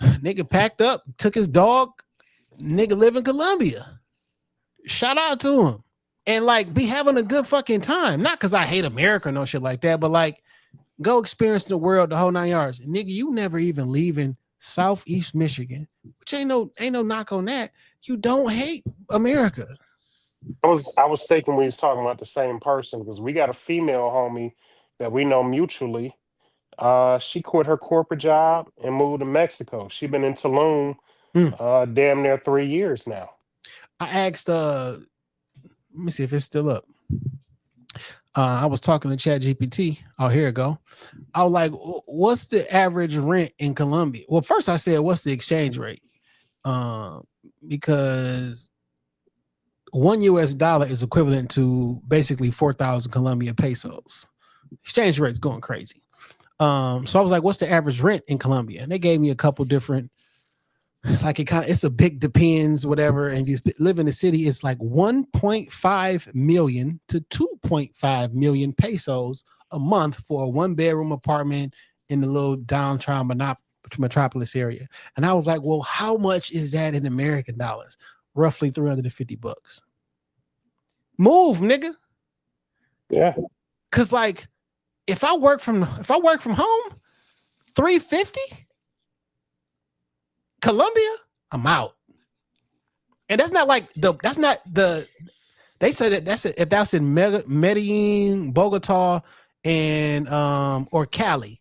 Nigga packed up, took his dog. Nigga live in Colombia. Shout out to him. And like be having a good fucking time. Not because I hate America or no shit like that, but like go experience the world, the whole 9 yards. Nigga, you never even leaving Southeast Michigan, which ain't no knock on that. You don't hate America. I was thinking we was talking about the same person because we got a female homie that we know mutually. She quit her corporate job and moved to Mexico. She been in Tulum damn near 3 years now. I asked let me see if it's still up. I was talking to ChatGPT. Oh, here it go. I was like, what's the average rent in Colombia? Well, first I said, what's the exchange rate? Because $1 US is equivalent to basically 4,000 Colombian pesos. Exchange rate's going crazy. So I was like, what's the average rent in Colombia? And they gave me a couple different, like it's a big depends, whatever. And if you live in the city, it's like 1.5 million to 2.5 million pesos a month for a 1-bedroom apartment in the little downtown metropolis area. And I was like, well, how much is that in American dollars? Roughly $350. Move, nigga. Yeah. Cause like if I work from home, $350. Colombia, I'm out. And that's not they said that if that's in Medellin, Bogota, and or Cali.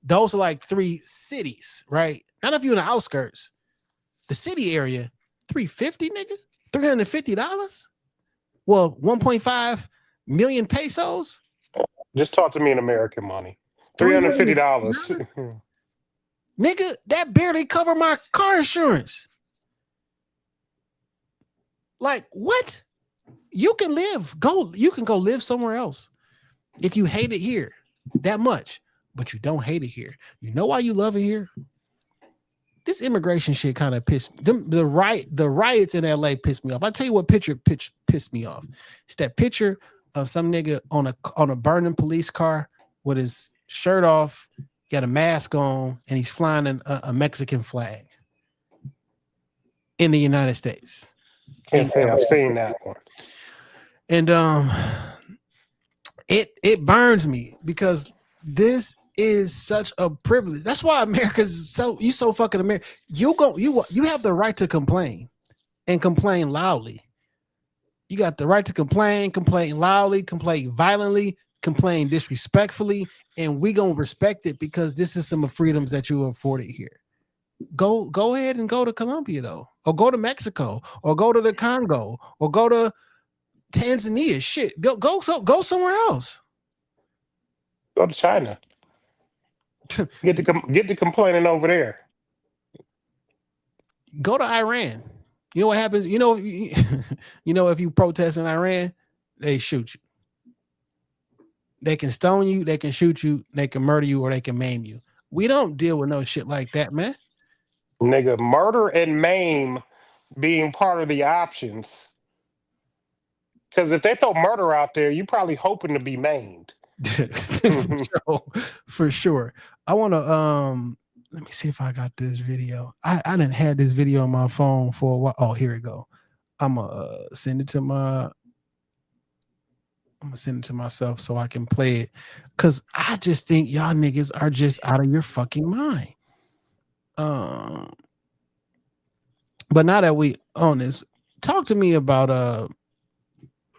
Those are like 3 cities, right? Not if you're in the outskirts. The city area, $350, nigga? $350? Well, 1.5 million pesos? Just talk to me in American money. $350. Nigga, that barely cover my car insurance. Like, what? You can go live somewhere else if you hate it here that much, but you don't hate it here. You know why you love it here? This immigration shit kind of pissed me. The riots in LA pissed me off. I'll tell you what picture pissed me off. It's that picture of some nigga on a burning police car with his shirt off, got a mask on, and he's flying a Mexican flag in the United States. Can't say I've seen that one. And it burns me because this is such a privilege. That's why America's so fucking American. You have the right to complain and complain loudly, You got the right to complain loudly, complain violently, complain disrespectfully, and we gonna respect it because this is some of freedoms that you afforded here. Go ahead and go to Colombia though, or go to Mexico, or go to the Congo, or go to Tanzania. Shit, go somewhere else. Go to China. Get the complaining over there. Go to Iran. You know what happens? You know if you protest in Iran, they shoot you. They can stone you, they can shoot you, they can murder you, or they can maim you. We don't deal with no shit like that, man. Nigga, murder and maim being part of the options. Because if they throw murder out there, you probably hoping to be maimed. For sure. I want to let me see if I got this video. I didn't had this video on my phone for a while. Oh, here we go. I'm gonna send it to myself so I can play it. Cause I just think y'all niggas are just out of your fucking mind. But now that we on this, talk to me about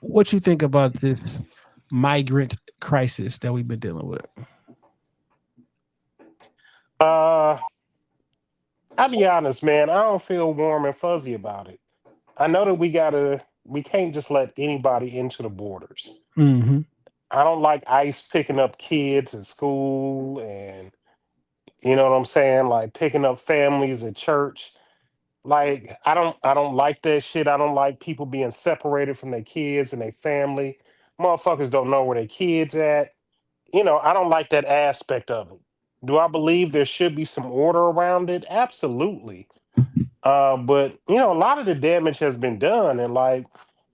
what you think about this migrant crisis that we've been dealing with. I'll be honest, man. I don't feel warm and fuzzy about it. I know that we can't just let anybody into the borders. Mm-hmm. I don't like ICE picking up kids at school and you know what I'm saying, like picking up families at church. Like I don't like that shit. I don't like people being separated from their kids and their family. Motherfuckers don't know where their kids at. You know, I don't like that aspect of it. Do I believe there should be some order around it? Absolutely. But you know, a lot of the damage has been done, and like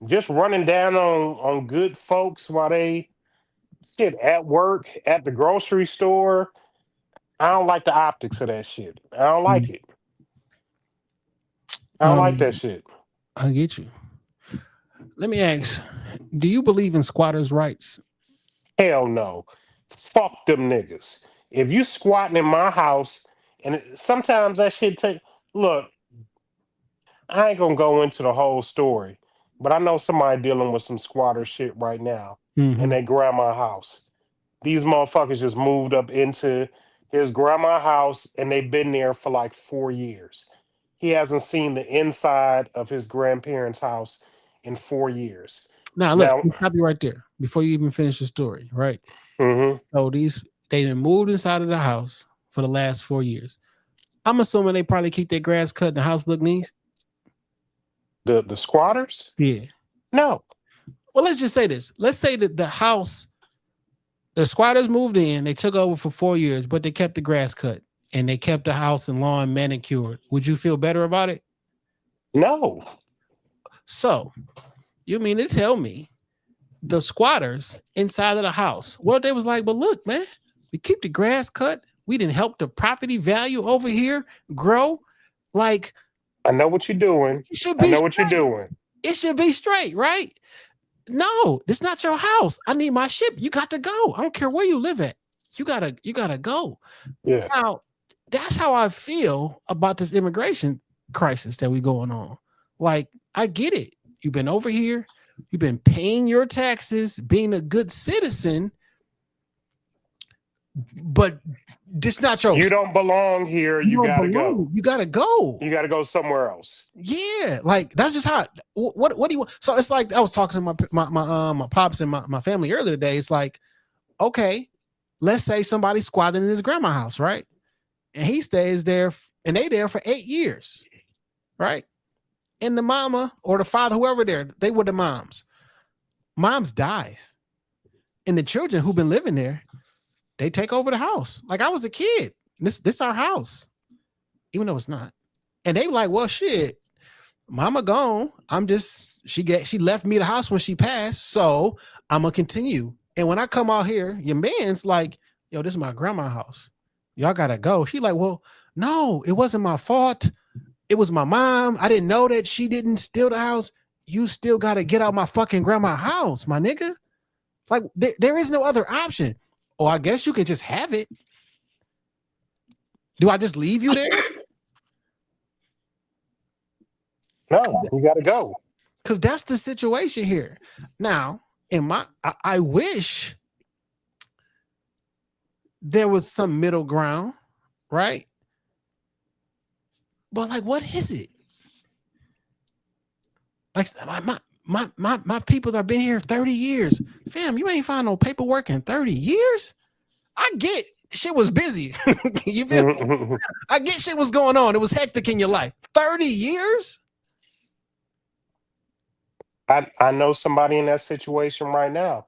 just running down on good folks while they shit at work, at the grocery store. I don't like the optics of that shit. I don't like it. I don't like that shit. I get you. Let me ask, do you believe in squatters' rights? Hell no. Fuck them niggas. If you squatting in my house, and sometimes that shit take. Look, I ain't gonna go into the whole story, but I know somebody dealing with some squatter shit right now in their grandma house. These motherfuckers just moved up into his grandma house and they've been there for like 4 years. He hasn't seen the inside of his grandparents' house in 4 years. Now, look, I'll stop you right there before you even finish the story, right? Mm-hmm. So they done moved inside of the house for the last 4 years. I'm assuming they probably keep their grass cut and the house look nice. The squatters? Yeah. No. Well, let's just say this. Let's say that the squatters moved in, they took over for 4 years, but they kept the grass cut and they kept the house and lawn manicured. Would you feel better about it? No. So, you mean to tell me the squatters inside of the house, well, they was like, but look, man, we keep the grass cut. We didn't help the property value over here grow. Like, I know what you're doing. I know what you're doing. It should be straight, right? No, it's not your house. I need my shit. You got to go. I don't care where you live at. You gotta go. Yeah. Now, that's how I feel about this immigration crisis that we going on. Like, I get it. You've been over here. You've been paying your taxes, being a good citizen, but this not your. You don't belong here. You gotta go. You gotta go. You gotta go somewhere else. Yeah, like that's just how. What do you want? So it's like I was talking to my pops and my family earlier today. It's like, okay, let's say somebody's squatting in his grandma's house, right? And he stays there, and they there for 8 years, right? And the mama or the father, whoever there, they were the moms. Moms dies, and the children who've been living there, they take over the house. Like I was a kid. This our house, even though it's not. And they were like, well, shit, mama gone. She left me the house when she passed, so I'm gonna continue. And when I come out here, your man's like, yo, this is my grandma's house. Y'all gotta go. She like, well, no, it wasn't my fault. It was my mom. I didn't know that she didn't steal the house. You still gotta get out my fucking grandma's house, my nigga. Like there is no other option. Or I guess you can just have it. Do I just leave you there? No, you gotta go. Because that's the situation here. Now, I wish there was some middle ground, right? But like, what is it? Like my people that have been here 30 years. Fam, you ain't find no paperwork in 30 years. I get shit was busy. You feel? I get shit was going on. It was hectic in your life. 30 years? I know somebody in that situation right now.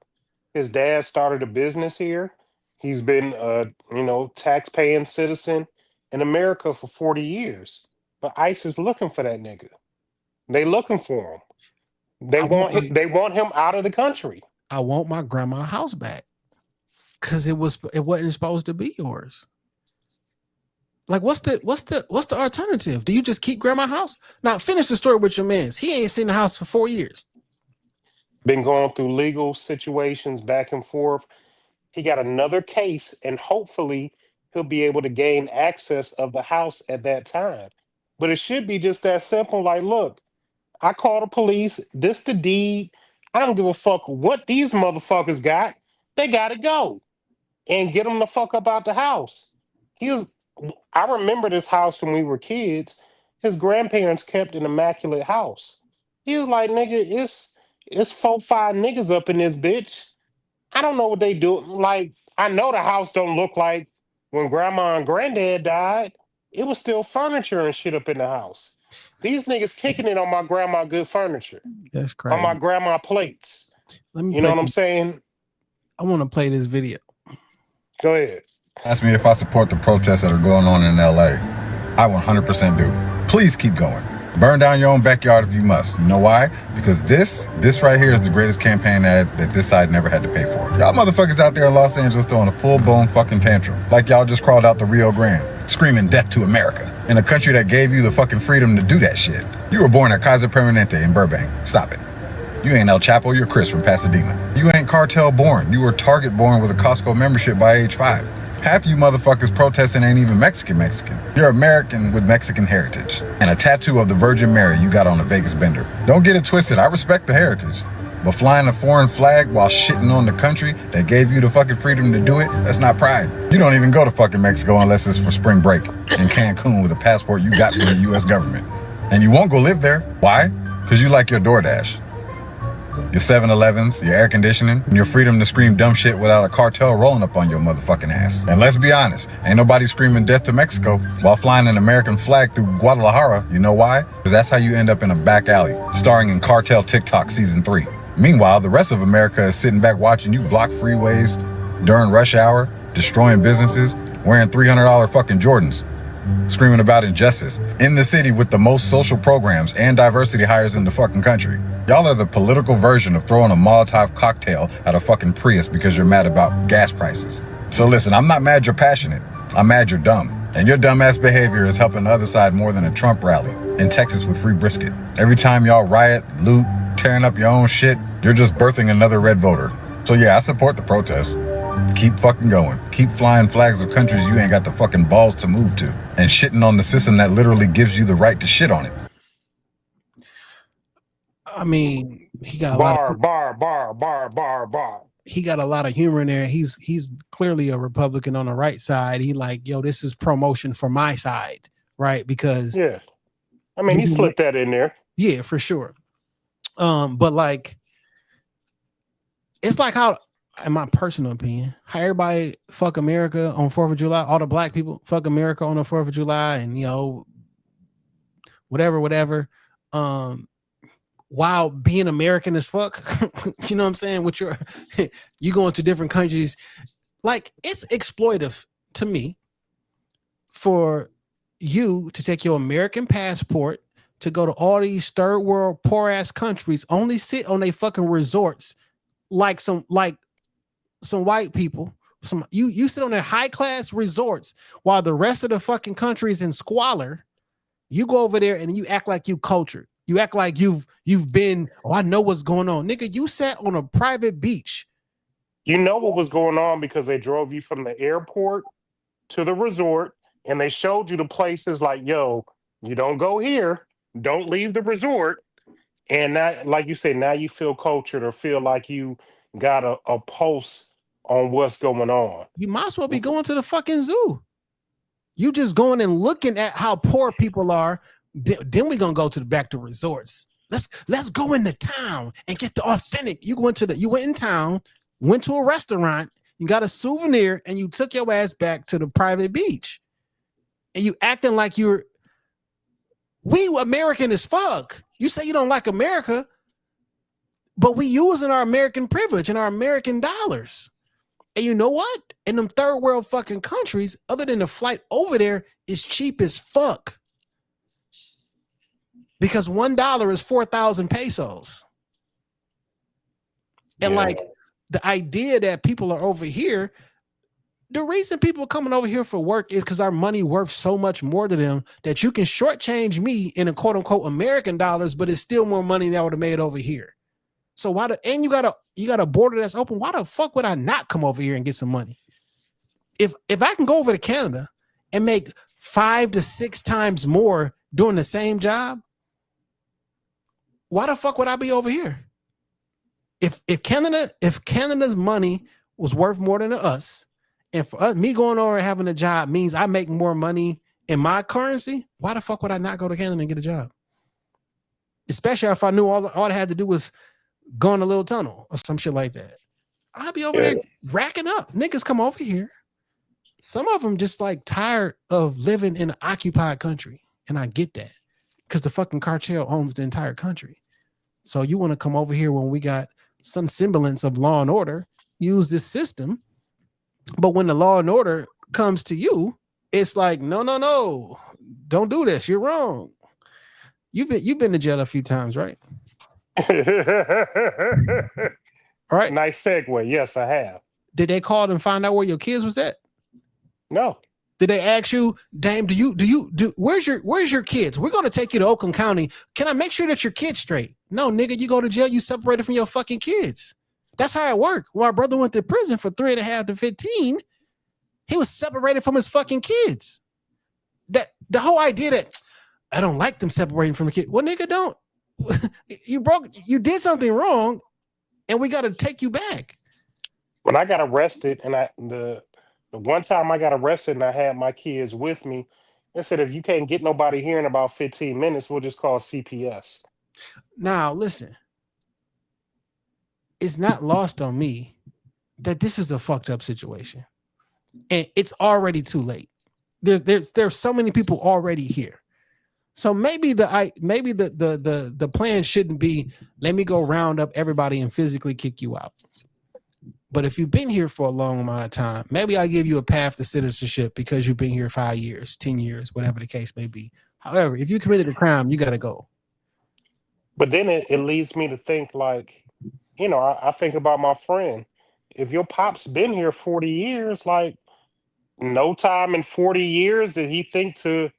His dad started a business here. He's been tax paying citizen in America for 40 years. But ICE is looking for that nigga. They looking for him. They want him out of the country. I want my grandma's house back. Cause it wasn't supposed to be yours. Like, what's the alternative? Do you just keep grandma's house? Now finish the story with your man's. He ain't seen the house for 4 years. Been going through legal situations back and forth. He got another case, and hopefully he'll be able to gain access of the house at that time. But it should be just that simple. Like, look, I call the police. This the deed. I don't give a fuck what these motherfuckers got. They gotta go and get them the fuck up out the house. I remember this house when we were kids. His grandparents kept an immaculate house. He was like, nigga, it's 4, 5 niggas up in this bitch. I don't know what they do. Like, I know the house don't look like when grandma and granddad died. It was still furniture and shit up in the house. These niggas kicking it on my grandma good furniture. That's crazy. On my grandma plates. You know what I'm saying? I want to play this video. Go ahead. Ask me if I support the protests that are going on in LA. I 100% do. Please keep going. Burn down your own backyard if you must. You know why? Because this right here is the greatest campaign ad that this side never had to pay for. Y'all motherfuckers out there in Los Angeles throwing a full-blown fucking tantrum. Like y'all just crawled out the Rio Grande, screaming death to America. In a country that gave you the fucking freedom to do that shit. You were born at Kaiser Permanente in Burbank. Stop it. You ain't El Chapo, you're Chris from Pasadena. You ain't cartel born. You were Target born with a Costco membership by age 5. Half you motherfuckers protesting ain't even Mexican. You're American with Mexican heritage. And a tattoo of the Virgin Mary you got on a Vegas bender. Don't get it twisted, I respect the heritage. But flying a foreign flag while shitting on the country that gave you the fucking freedom to do it, that's not pride. You don't even go to fucking Mexico unless it's for spring break in Cancun with a passport you got from the US government. And you won't go live there. Why? Because you like your DoorDash. Your 7-Elevens, your air conditioning, and your freedom to scream dumb shit without a cartel rolling up on your motherfucking ass. And let's be honest, ain't nobody screaming death to Mexico while flying an American flag through Guadalajara. You know why? Because that's how you end up in a back alley, starring in Cartel TikTok Season 3. Meanwhile, the rest of America is sitting back watching you block freeways during rush hour, destroying businesses, wearing $300 fucking Jordans, screaming about injustice, in the city with the most social programs and diversity hires in the fucking country. Y'all are the political version of throwing a Molotov cocktail at a fucking Prius because you're mad about gas prices. So listen, I'm not mad you're passionate. I'm mad you're dumb. And your dumbass behavior is helping the other side more than a Trump rally in Texas with free brisket. Every time y'all riot, loot, tearing up your own shit, you're just birthing another red voter. So yeah, I support the protest. Keep fucking going. Keep flying flags of countries you ain't got the fucking balls to move to. And shitting on the system that literally gives you the right to shit on it. I mean, he got bar. He got a lot of humor in there. He's clearly a Republican on the right side. He like, yo, this is promotion for my side, right? Because yeah, I mean, he slipped that in there. Yeah, for sure. But like, it's like how, in my personal opinion, how everybody fuck America on 4th of July, all the black people fuck America on the 4th of July, and you know, whatever. While being American as fuck, you know what I'm saying? With your, you going to different countries, like it's exploitive to me for you to take your American passport to go to all these third world poor ass countries, only sit on they fucking resorts like some white people. You sit on their high class resorts while the rest of the fucking country is in squalor. You go over there and you act like you cultured. You act like you've been, oh, I know what's going on. Nigga, you sat on a private beach. You know what was going on because they drove you from the airport to the resort and they showed you the places like, yo, you don't go here. Don't leave the resort. And now, like you said, now you feel cultured or feel like you got a pulse on what's going on. You might as well be going to the fucking zoo. You just going and looking at how poor people are. Then we're gonna go to the back to resorts. Let's go into town and get the authentic. You went in town, went to a restaurant, you got a souvenir, and you took your ass back to the private beach. And you acting like we American as fuck. You say you don't like America, but we using our American privilege and our American dollars. And you know what? In them third world fucking countries, other than the flight over there, is cheap as fuck. Because $1 is 4,000 pesos. And like the idea that people are over here, the reason people are coming over here for work is because our money worth so much more to them that you can shortchange me in a quote unquote American dollars, but it's still more money than I would have made over here. So and you got a border that's open. Why the fuck would I not come over here and get some money? If I can go over to Canada and make 5 to 6 times more doing the same job, why the fuck would I be over here? If Canada's money was worth more than us, and for us, me going over and having a job means I make more money in my currency, why the fuck would I not go to Canada and get a job? Especially if I knew all I had to do was go in a little tunnel or some shit like that. I'll be over there racking up. Niggas come over here. Some of them just like tired of living in an occupied country. And I get that because the fucking cartel owns the entire country. So you want to come over here when we got some semblance of law and order, use this system. But when the law and order comes to you, it's like, no, don't do this. You're wrong. You've been to jail a few times, right? All right. Nice segue. Yes, I have. Did they call and find out where your kids was at? No. Did they ask you, Dame, where's your kids? We're going to take you to Oakland County. Can I make sure that your kid's straight? No, nigga, you go to jail, you separated from your fucking kids. That's how it worked. When my brother went to prison for 3.5 to 15, he was separated from his fucking kids. That the whole idea that I don't like them separating from the kid. Well, nigga, don't. You did something wrong, and we got to take you back. When I got arrested, and the one time I got arrested and I had my kids with me, they said, if you can't get nobody here in about 15 minutes, we'll just call CPS. Now, listen, it's not lost on me that this is a fucked up situation. And it's already too late. There's so many people already here. So maybe the plan shouldn't be, let me go round up everybody and physically kick you out. But if you've been here for a long amount of time, maybe I give you a path to citizenship because you've been here 5 years, 10 years, whatever the case may be. However, if you committed a crime, you got to go. But then it leads me to think like, I think about my friend. If your pop's been here 40 years, like no time in 40 years did he think to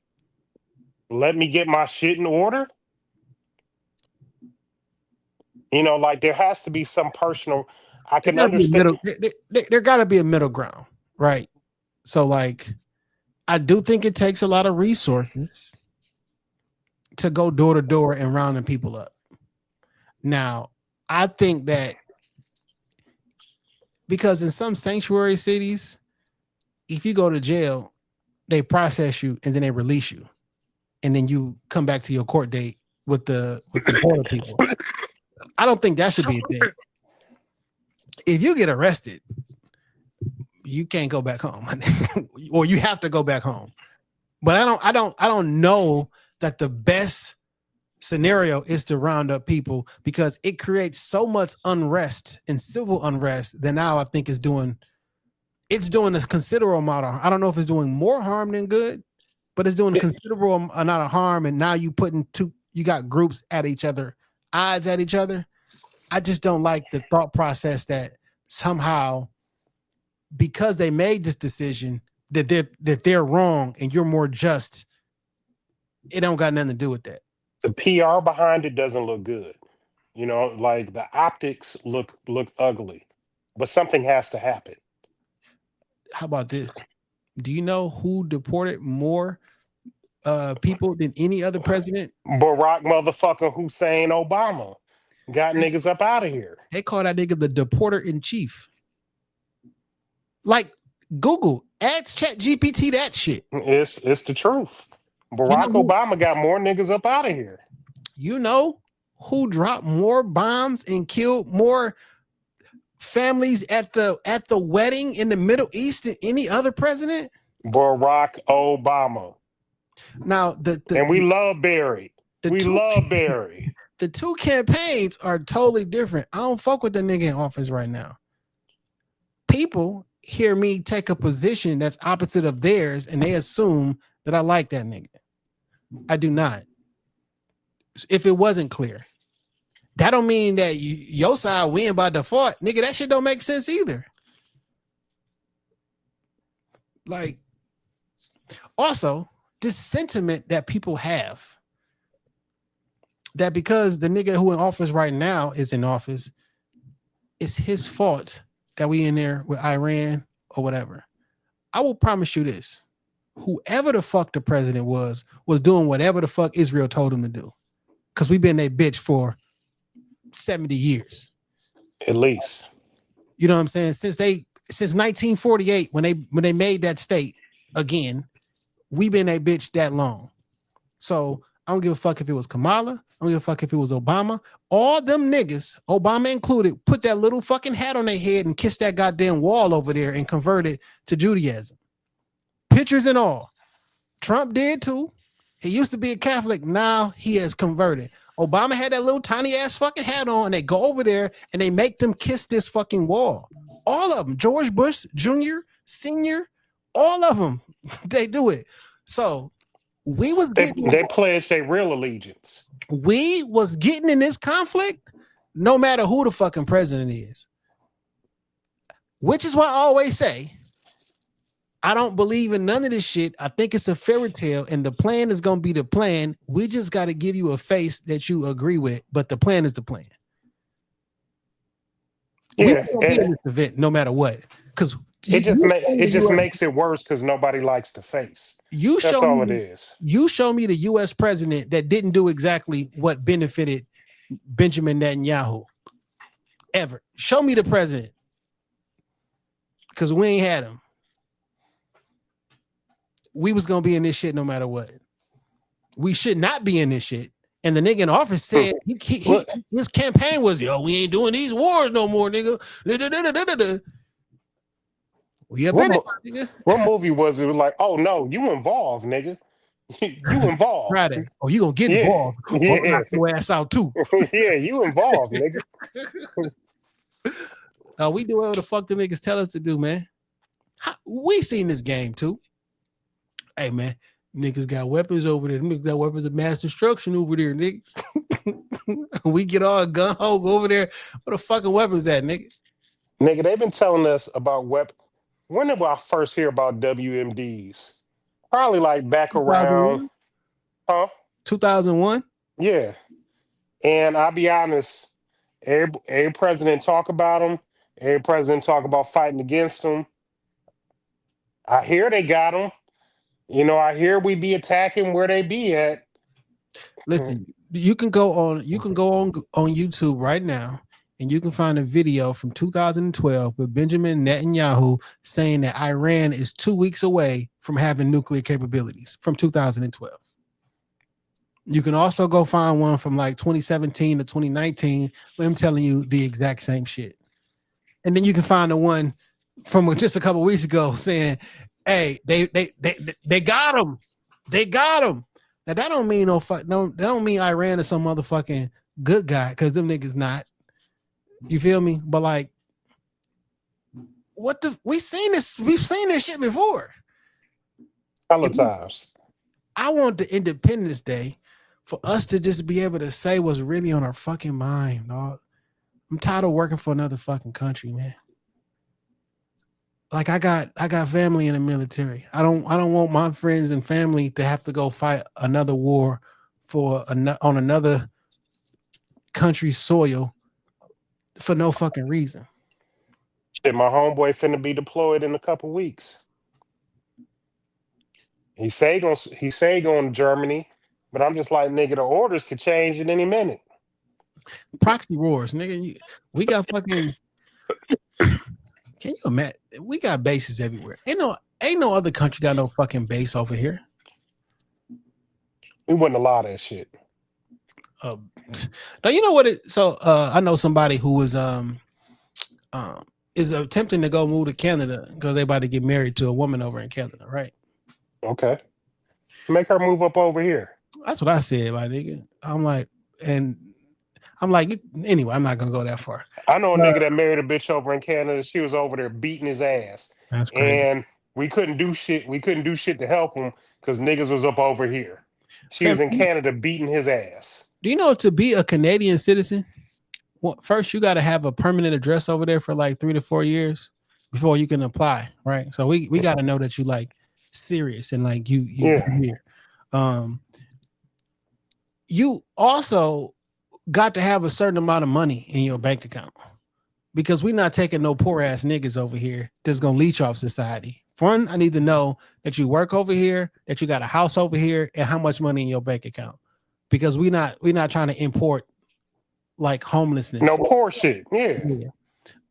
let me get my shit in order? Like there has to be some personal. I can understand. There got to be a middle ground, right? So, like, I do think it takes a lot of resources to go door to door and rounding people up. Now, I think that because in some sanctuary cities, if you go to jail, they process you and then they release you, and then you come back to your court date with the border people. I don't think that should be a thing. If you get arrested, you can't go back home, or you have to go back home. But I don't know that the best scenario is to round up people because it creates so much unrest and civil unrest that now I think it's doing a considerable amount of. I don't know if it's doing more harm than good, but it's doing a considerable amount of harm. And now you got groups at each other, odds at each other. I just don't like the thought process that somehow because they made this decision that they're wrong and you're more just. It don't got nothing to do with that. The PR behind it doesn't look good. Like the optics look ugly, but something has to happen. How about this? Do you know who deported more people than any other president. Barack motherfucking Hussein Obama got niggas up out of here. They call that nigga the deporter in chief. Like Google, ask ChatGPT that shit. It's the truth. Barack Obama got more niggas up out of here. You know who dropped more bombs and killed more families at the wedding in the Middle East than any other president? Barack Obama. Now and we love Barry. Love Barry. The two campaigns are totally different. I don't fuck with the nigga in office right now. People hear me take a position that's opposite of theirs, and they assume that I like that nigga. I do not. If it wasn't clear, that don't mean that your side win by default, nigga. That shit don't make sense either. Like, also, this sentiment that people have that because the nigga who in office right now is in office, it's his fault that we in there with Iran or whatever. I will promise you this. Whoever the fuck the president was doing whatever the fuck Israel told him to do. Because we've been that bitch for 70 years. At least. You know what I'm saying? Since 1948, when they made that state again, we've been that bitch that long. So I don't give a fuck if it was Kamala. I don't give a fuck if it was Obama. All them niggas, Obama included, put that little fucking hat on their head and kissed that goddamn wall over there and converted to Judaism. Pictures and all. Trump did too. He used to be a Catholic. Now he has converted. Obama had that little tiny ass fucking hat on, and they go over there and they make them kiss this fucking wall. All of them. George Bush Jr., Sr., all of them. They do it. So we was getting, they pledged their real allegiance. We was getting in this conflict no matter who the fucking president is. Which is why I always say I don't believe in none of this shit. I think it's a fairy tale, and the plan is gonna be the plan. We just got to give you a face that you agree with, but the plan is the plan. Yeah, we be in this event no matter what, because it just makes it worse because nobody likes the face. That's all it is. You show me the U.S. president that didn't do exactly what benefited Benjamin Netanyahu ever. Show me the president, because we ain't had him. We was gonna be in this shit no matter what. We should not be in this shit. And the nigga in office said his campaign was, yo, we ain't doing these wars no more, nigga. What movie was it? Like, oh no, you involved, nigga. You involved. Friday. Oh, you gonna get involved? Yeah, knock your ass out too. Yeah, you involved, nigga. We do whatever the fuck the niggas tell us to do, man. We seen this game too. Hey man, niggas got weapons over there. Niggas got weapons of mass destruction over there, nigga. We get all gun ho over there. What the fucking weapons at, nigga? Nigga, they've been telling us about weapons. When did I first hear about WMDs? Probably like back 2001? around 2001? Yeah. And I'll be honest, every president talk about them. Every president talk about fighting against them. I hear they got them. You know, I hear we be attacking where they be at. Listen, you can go on YouTube right now, and you can find a video from 2012 with Benjamin Netanyahu saying that Iran is 2 weeks away from having nuclear capabilities from 2012. You can also go find one from like 2017 to 2019 where I'm telling you the exact same shit. And then you can find the one from just a couple weeks ago saying, hey, they got him. They got him. Now that don't mean that don't mean Iran is some motherfucking good guy, because them niggas not. You feel me? But like, we've seen this shit before. Couple times. I want the Independence Day for us to just be able to say what's really on our fucking mind, dog. I'm tired of working for another fucking country, man. Like I got family in the military. I don't want my friends and family to have to go fight another war on another country's soil for no fucking reason. Shit, my homeboy finna be deployed in a couple weeks. He say going to Germany, but I'm just like, nigga, the orders could change in any minute. Proxy wars, nigga. We got fucking. Can you imagine? We got bases everywhere. Ain't no other country got no fucking base over here. We wouldn't allow that shit. Now you know what it. So I know somebody who was is attempting to go move to Canada because they about to get married to a woman over in Canada, right? Okay, make her move up over here. That's what I said, my nigga. I'm like, anyway, I'm not gonna go that far. I know a nigga that married a bitch over in Canada. She was over there beating his ass. That's crazy. And we couldn't do shit. We couldn't do shit to help him because niggas was up over here. She was in Canada beating his ass. Do you know to be a Canadian citizen, well, first you got to have a permanent address over there for like 3 to 4 years before you can apply, right? So we got to know that you like serious and like you here. You also got to have a certain amount of money in your bank account because we're not taking no poor ass niggas over here that's gonna leech off society. One, I need to know that you work over here, that you got a house over here, and how much money in your bank account. Because we're not trying to import like homelessness. No poor shit. Yeah.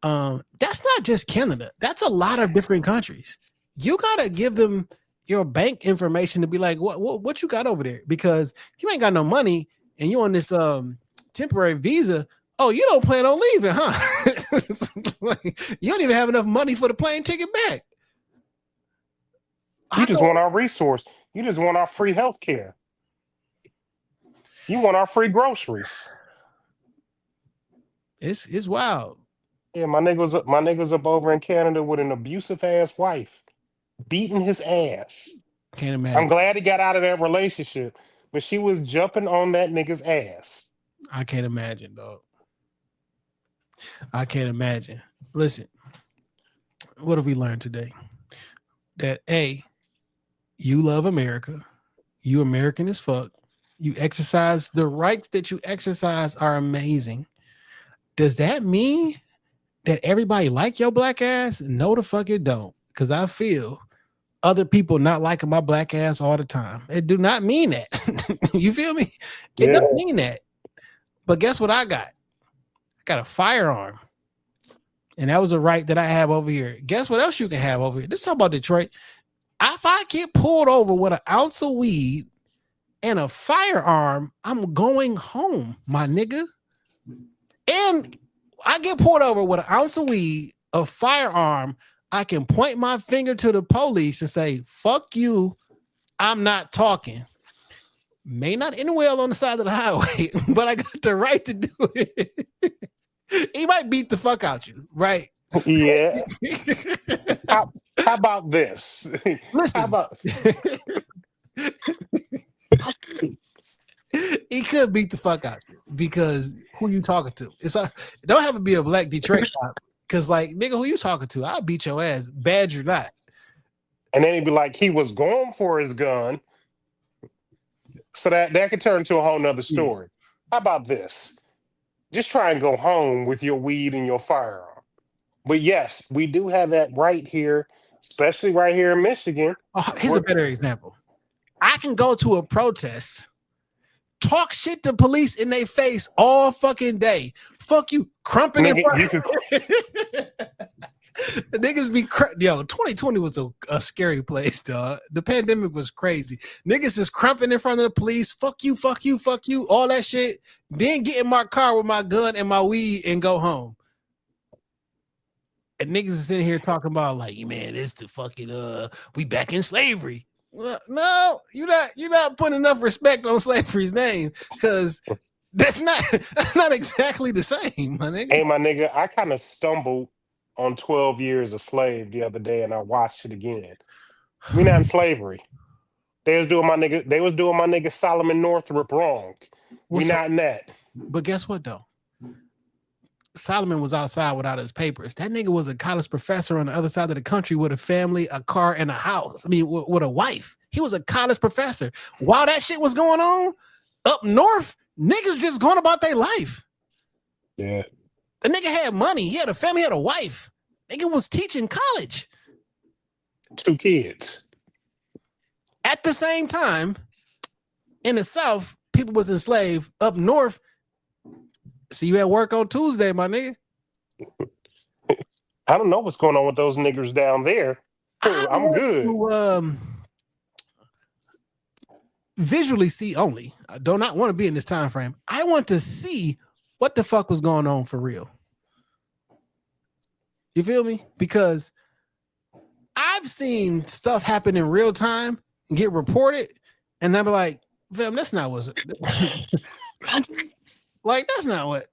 That's not just Canada. That's a lot of different countries. You gotta give them your bank information to be like, what you got over there? Because if you ain't got no money and you on this temporary visa, oh, you don't plan on leaving, huh? Like, you don't even have enough money for the plane ticket back. You just want our resource. You just want our free health care. You want our free groceries. It's wild. Yeah, my niggas up over in Canada with an abusive ass wife, beating his ass. Can't imagine. I'm glad he got out of that relationship, but she was jumping on that nigga's ass. I can't imagine, dog. I can't imagine. Listen, what have we learned today? That A, you love America. You American as fuck. You exercise the rights that you exercise are amazing. Does that mean that everybody like your black ass? No, the fuck it don't. Because I feel other people not liking my black ass all the time. It do not mean that. You feel me? It doesn't mean that. But guess what I got? I got a firearm. And that was a right that I have over here. Guess what else you can have over here? Let's talk about Detroit. If I get pulled over with an ounce of weed and a firearm, I'm going home, my nigga. And I get pulled over with an ounce of weed, a firearm, I can point my finger to the police and say, fuck you, I'm not talking. May not end well on the side of the highway, but I got the right to do it. He might beat the fuck out you, right? Yeah. How about this? Listen. How about he could beat the fuck out you because who you talking to? It don't have to be a black Detroit cop. Cause like, nigga, who you talking to? I'll beat your ass, bad or not. And then he'd be like, he was going for his gun. So that could turn into a whole nother story. How about this? Just try and go home with your weed and your firearm. But yes, we do have that right here, especially right here in Michigan. Oh, here's a better example. I can go to a protest, talk shit to police in their face all fucking day. Fuck you, crumping in front. The niggas be yo. 2020 was a scary place, dog. The pandemic was crazy. Niggas is crumping in front of the police. Fuck you, fuck you, fuck you. All that shit. Then get in my car with my gun and my weed and go home. And niggas is sitting here talking about like, man, this the fucking we back in slavery. No, you're not putting enough respect on slavery's name because that's not exactly the same, my nigga. Hey, my nigga, I kind of stumbled on 12 Years a Slave the other day, and I watched it again. We not in slavery. They was doing my nigga Solomon Northrop wrong. We not in that. But guess what though? Solomon was outside without his papers. That nigga was a college professor on the other side of the country with a family, a car, and a house. I mean, with a wife. He was a college professor. While that shit was going on up north, niggas just going about their life. Yeah. The nigga had money. He had a family, he had a wife. Nigga was teaching college. 2 kids. At the same time, in the South, people was enslaved. Up north, see you at work on Tuesday, my nigga. I don't know what's going on with those niggers down there. I'm good. To, visually see only. I do not want to be in this time frame. I want to see what the fuck was going on for real. You feel me? Because I've seen stuff happen in real time and get reported, and I'm like, fam, that's not what's like, that's not what's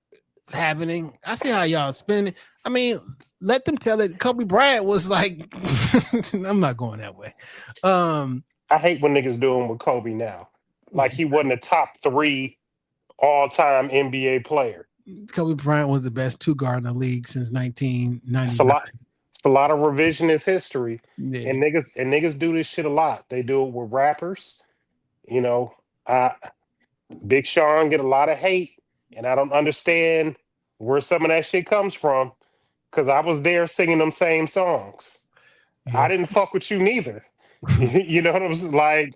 happening. I see how y'all spend it. I mean, let them tell it. Kobe Bryant was like, I'm not going that way. I hate when niggas do him with Kobe now. Like he wasn't a top 3 all-time NBA player. Kobe Bryant was the best two guard in the league since 1999. It's a lot of revisionist history. Yeah. And niggas do this shit a lot. They do it with rappers. You know, Big Sean get a lot of hate, and I don't understand where some of that shit comes from. Because I was there singing them same songs. Yeah. I didn't fuck with you neither. You know what I'm saying? Like,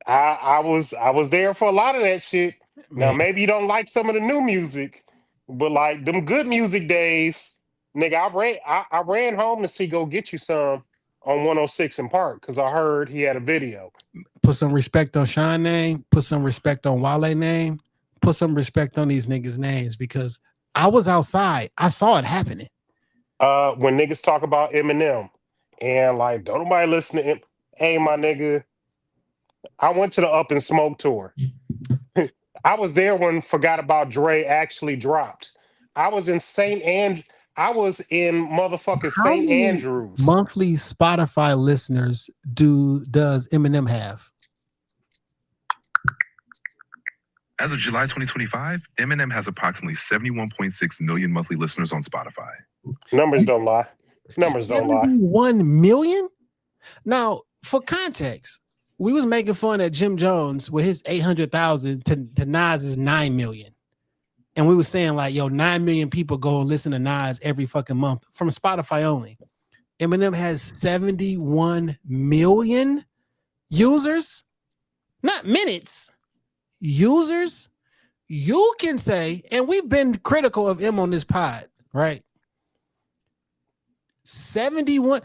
I was there for a lot of that shit. Now maybe you don't like some of the new music, but like them good music days, nigga, I ran home to see Go Get You Some on 106 in Park because I heard he had a video. Put some respect on Sean name. Put some respect on Wale name. Put some respect on these niggas' names because I was outside. I saw it happening. When niggas talk about Eminem and like, don't nobody listen to him. Hey, my nigga, I went to the Up in Smoke tour. I was there when Forgot About Dre actually dropped. I was in I was in motherfucking St. Andrews. Monthly Spotify listeners does Eminem have? As of July 2025, Eminem has approximately 71.6 million monthly listeners on Spotify. Numbers don't lie. Numbers don't lie. 1 million? Now, for context, we was making fun at Jim Jones with his 800,000 to Nas's 9 million. And we were saying like, yo, 9 million people go and listen to Nas every fucking month from Spotify only. Eminem has 71 million users, not minutes. Users, you can say, and we've been critical of him on this pod, right? 71.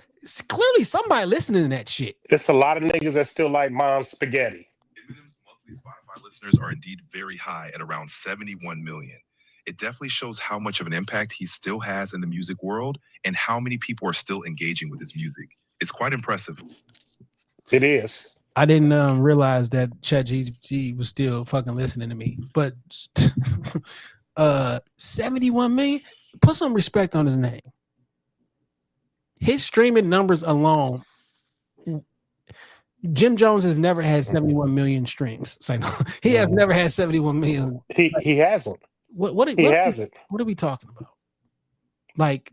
Clearly, somebody listening to that shit. It's a lot of niggas that still like Mom's spaghetti. Eminem's monthly Spotify listeners are indeed very high at around 71 million. It definitely shows how much of an impact he still has in the music world and how many people are still engaging with his music. It's quite impressive. It is. I didn't realize that ChatGPT was still fucking listening to me. But 71 million? Put some respect on his name. His streaming numbers alone, Jim Jones has never had 71 million streams. It's like, he has never had 71 million. He hasn't. What hasn't. What are we talking about? Like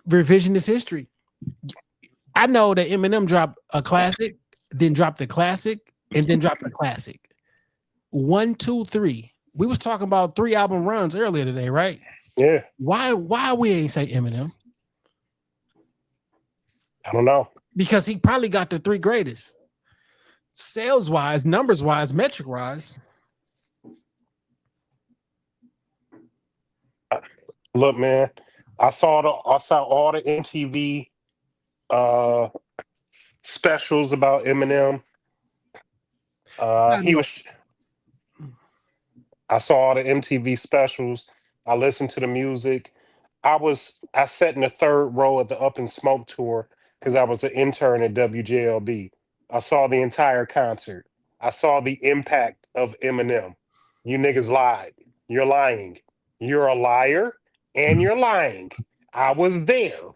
revisionist history. I know that Eminem dropped a classic, then dropped the classic, and then dropped the classic. 1, 2, 3. We was talking about 3 album runs earlier today, right? Yeah. Why we ain't say Eminem? I don't know. Because he probably got the 3 greatest. Sales wise, numbers wise, metric wise. Look, man, I saw all the MTV specials about Eminem. I saw all the MTV specials. I listened to the music. I sat in the 3rd row at the Up in Smoke tour because I was an intern at WJLB. I saw the entire concert. I saw the impact of Eminem. You niggas lied. You're lying. You're a liar and you're lying. I was there.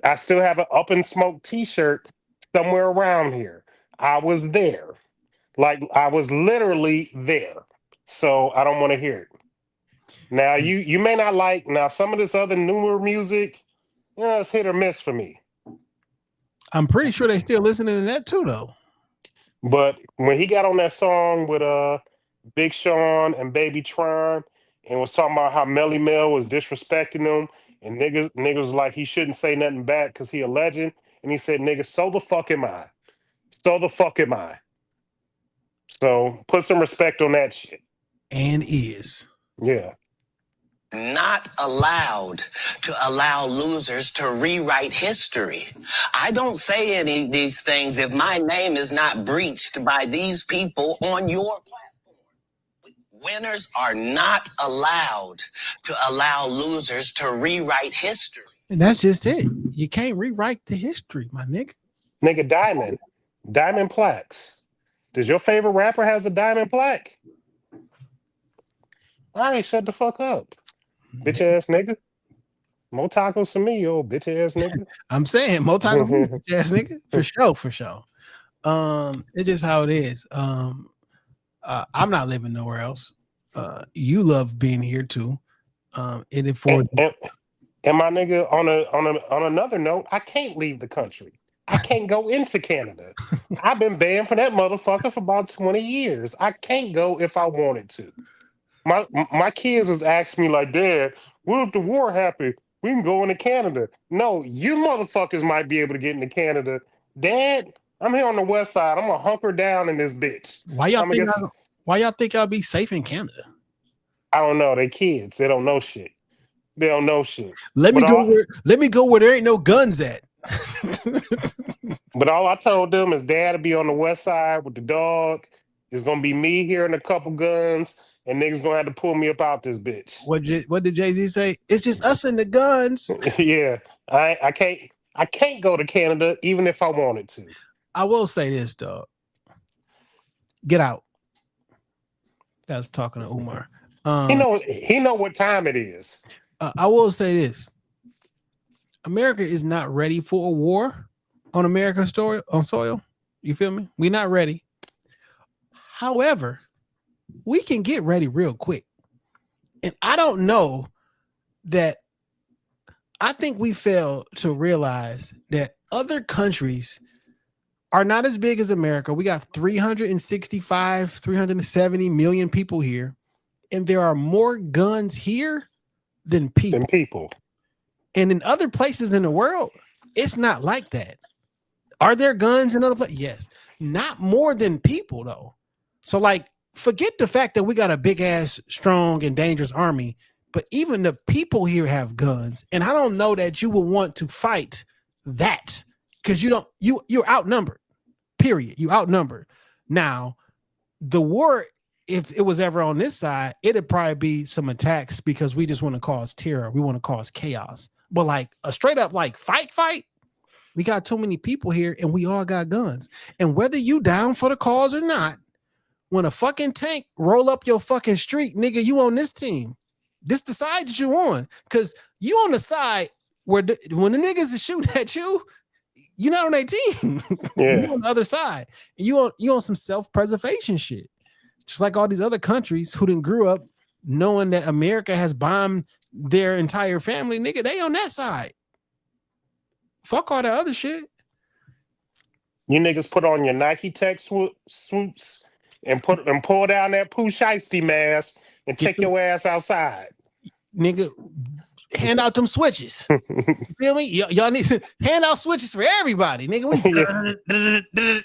I still have an Up in Smoke t-shirt somewhere around here. I was there. Like, I was literally there. So I don't want to hear it. Now, you may not like, some of this other newer music, it's hit or miss for me. I'm pretty sure they still listening to that too, though. But when he got on that song with Big Sean and Baby Tron and was talking about how Melly Mel was disrespecting him And niggas was like he shouldn't say nothing back because he a legend. And he said, nigga, so the fuck am I. So the fuck am I. So put some respect on that shit. And is. Yeah. Not allowed to allow losers to rewrite history. I don't say any of these things if my name is not breached by these people on your platform. Winners are not allowed to allow losers to rewrite history. And that's just it. You can't rewrite the history, my nigga. Nigga, diamond plaques. Does your favorite rapper has a diamond plaque? All right, shut the fuck up, bitch ass nigga. More tacos for me, yo, bitch ass nigga. I'm saying more tacos for me, bitch ass nigga. For sure. It's just how it is. I'm not living nowhere else. You love being here too. And my nigga, on another note, I can't leave the country. I can't go into Canada. I've been banned from that motherfucker for about 20 years. I can't go if I wanted to. My kids was asking me like, Dad, what if the war happened? We can go into Canada. No, you motherfuckers might be able to get into Canada. Dad, I'm here on the west side. I'm gonna hunker down in this bitch. Why y'all think I'll be safe in Canada? I don't know. They kids. They don't know shit. They don't know shit. Let me go where there ain't no guns at. But all I told them is Dad will be on the west side with the dog. It's gonna be me here and a couple guns, and niggas gonna have to pull me up out this bitch. What did Jay-Z say? It's just us and the guns. Yeah, I can't go to Canada even if I wanted to. I will say this, dog. Get out. That's talking to Umar. He know what time it is. I will say this. America is not ready for a war on American soil. You feel me? We're not ready. However, we can get ready real quick. And I don't know that I think we fail to realize that other countries are not as big as America. We got 370 million people here. And there are more guns here than people. And in other places in the world, it's not like that. Are there guns in other places? Yes. Not more than people, though. So, like, forget the fact that we got a big-ass, strong, and dangerous army, but even the people here have guns. And I don't know that you would want to fight that because you're outnumbered, period. You outnumbered. Now, the war, if it was ever on this side, it'd probably be some attacks because we just want to cause terror. We want to cause chaos. But like a straight up like fight, we got too many people here and we all got guns. And whether you down for the cause or not, when a fucking tank roll up your fucking street, nigga, you on this team. This the side that you on. Because you on the side where when the niggas is shooting at you, you're not on that team. Yeah. You on the other side. And you on some self-preservation shit. Just like all these other countries who didn't grew up knowing that America has bombed their entire family, nigga, they on that side. Fuck all that other shit. You niggas put on your Nike Tech swoops and pull down that Pooh Shiesty mask and take your ass outside. Nigga, hand out them switches. You feel me? Y'all need to hand out switches for everybody, nigga.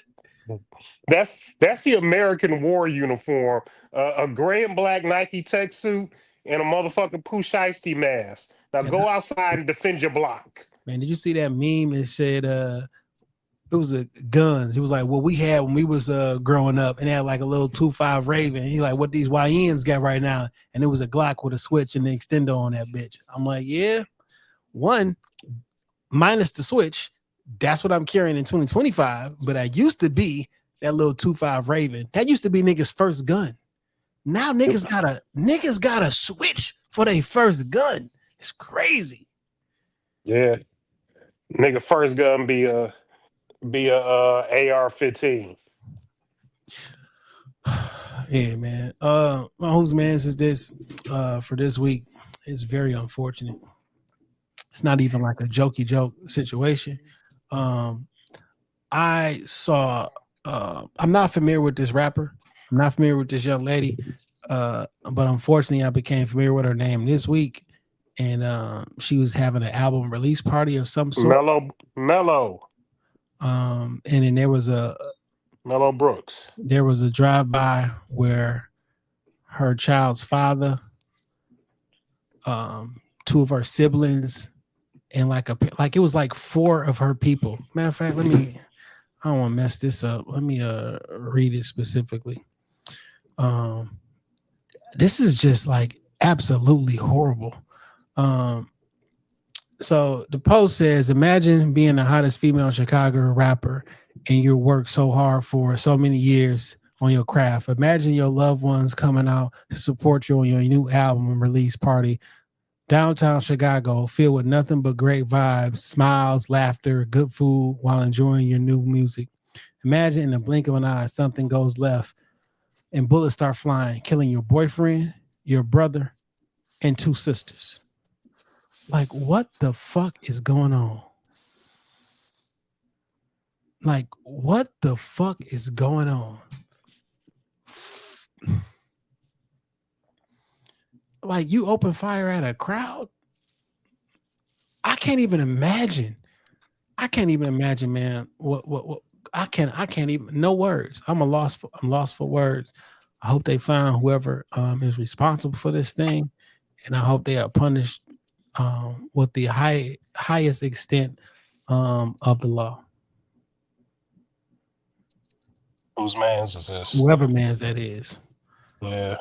That's the American war uniform. A gray and black Nike Tech suit and a motherfucking Pooh Shiesty mask. Now go outside and defend your block. Man, did you see that meme that said it was guns? It was like what we had when we was growing up, and they had like a little 2.5 Raven. He's like, what these YNs got right now? And it was a Glock with a switch and the extender on that bitch. I'm like, yeah, one minus the switch. That's what I'm carrying in 2025. But I used to be that little 2.5 Raven. That used to be niggas' first gun. Now niggas got a switch for their first gun. It's crazy. Yeah, nigga, first gun be a AR-15. Yeah, man. Whose man's is this for this week? It's very unfortunate. It's not even like a jokey joke situation. I saw I'm not familiar with this rapper. I'm not familiar with this young lady. But unfortunately I became familiar with her name this week. and she was having an album release party of some sort. Mellow. And then there was a Mellow Brooks. There was a drive-by where her child's father, two of her siblings, and like it was like four of her people. Matter of fact, I don't want to mess this up. Let me read it specifically. This is just like absolutely horrible. So the post says, imagine being the hottest female Chicago rapper and you worked so hard for so many years on your craft. Imagine your loved ones coming out to support you on your new album and release party. Downtown Chicago, filled with nothing but great vibes, smiles, laughter, good food while enjoying your new music. Imagine in the blink of an eye, something goes left and bullets start flying, killing your boyfriend, your brother, and two sisters. Like, what the fuck is going on? Like, what the fuck is going on? Like, you open fire at a crowd? I can't even imagine. Man. What I can't even, no words. I'm lost for words. I hope they find whoever is responsible for this thing, and I hope they are punished with the highest extent of the law. Whose man's is this? Whoever man's that is. Yeah.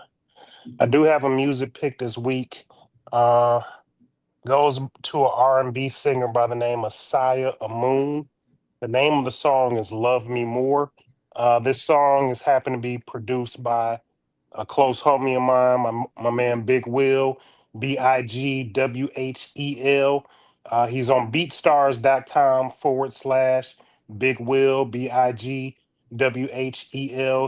I do have a music pick this week. Goes to an R&B singer by the name of Saya Amoon. The name of the song is Love Me More. This song is happened to be produced by a close homie of mine, my man Big Will, BIGWHEL. He's on beatstars.com/Big Will, BIGWHEL.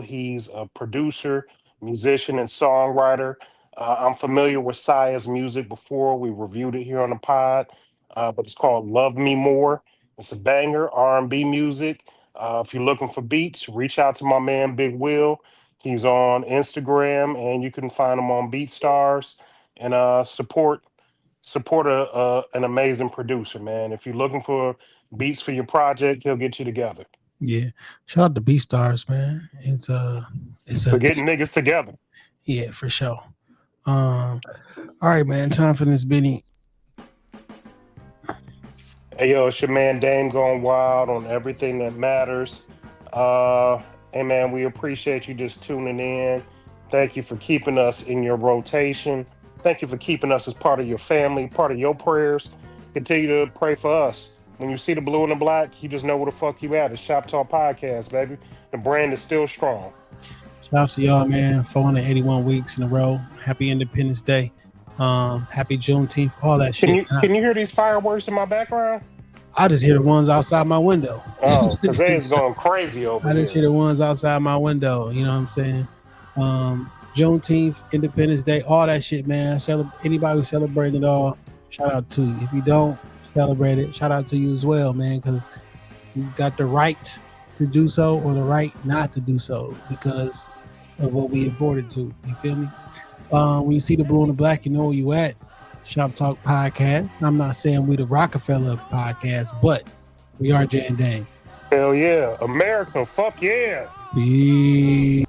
He's a producer, musician, and songwriter. I'm familiar with Sia's music before. We reviewed it here on the pod, but it's called Love Me More. It's a banger, R&B music. If you're looking for beats, reach out to my man Big Will. He's on Instagram, and you can find him on BeatStars. And support an amazing producer, man. If you're looking for beats for your project, he'll get you together. Yeah, shout out to BeatStars, man. It's for getting niggas together. Yeah, for sure. All right, man. Time for this Benny. Hey, yo, it's your man Dame going wild on everything that matters. Hey, man, we appreciate you just tuning in. Thank you for keeping us in your rotation. Thank you for keeping us as part of your family, part of your prayers. Continue to pray for us. When you see the blue and the black, you just know where the fuck you at. It's Shop Talk Podcast, baby. The brand is still strong. Shout out to y'all, man. 481 weeks in a row. Happy Independence Day. Happy Juneteenth, all that shit. Can you hear these fireworks in my background? I just hear the ones outside my window. Oh, because they's going crazy over here. I just hear the ones outside my window. You know what I'm saying? Juneteenth, Independence Day, all that shit, man. Anybody who celebrating it all, shout out to you. If you don't celebrate it, shout out to you as well, man, because you got the right to do so or the right not to do so because of what we afforded to. You feel me? When you see the blue and the black, you know where you at. Shop Talk Podcast. I'm not saying we the Rockefeller podcast, but we are Jay and Dame. Hell yeah. America, fuck yeah. Peace.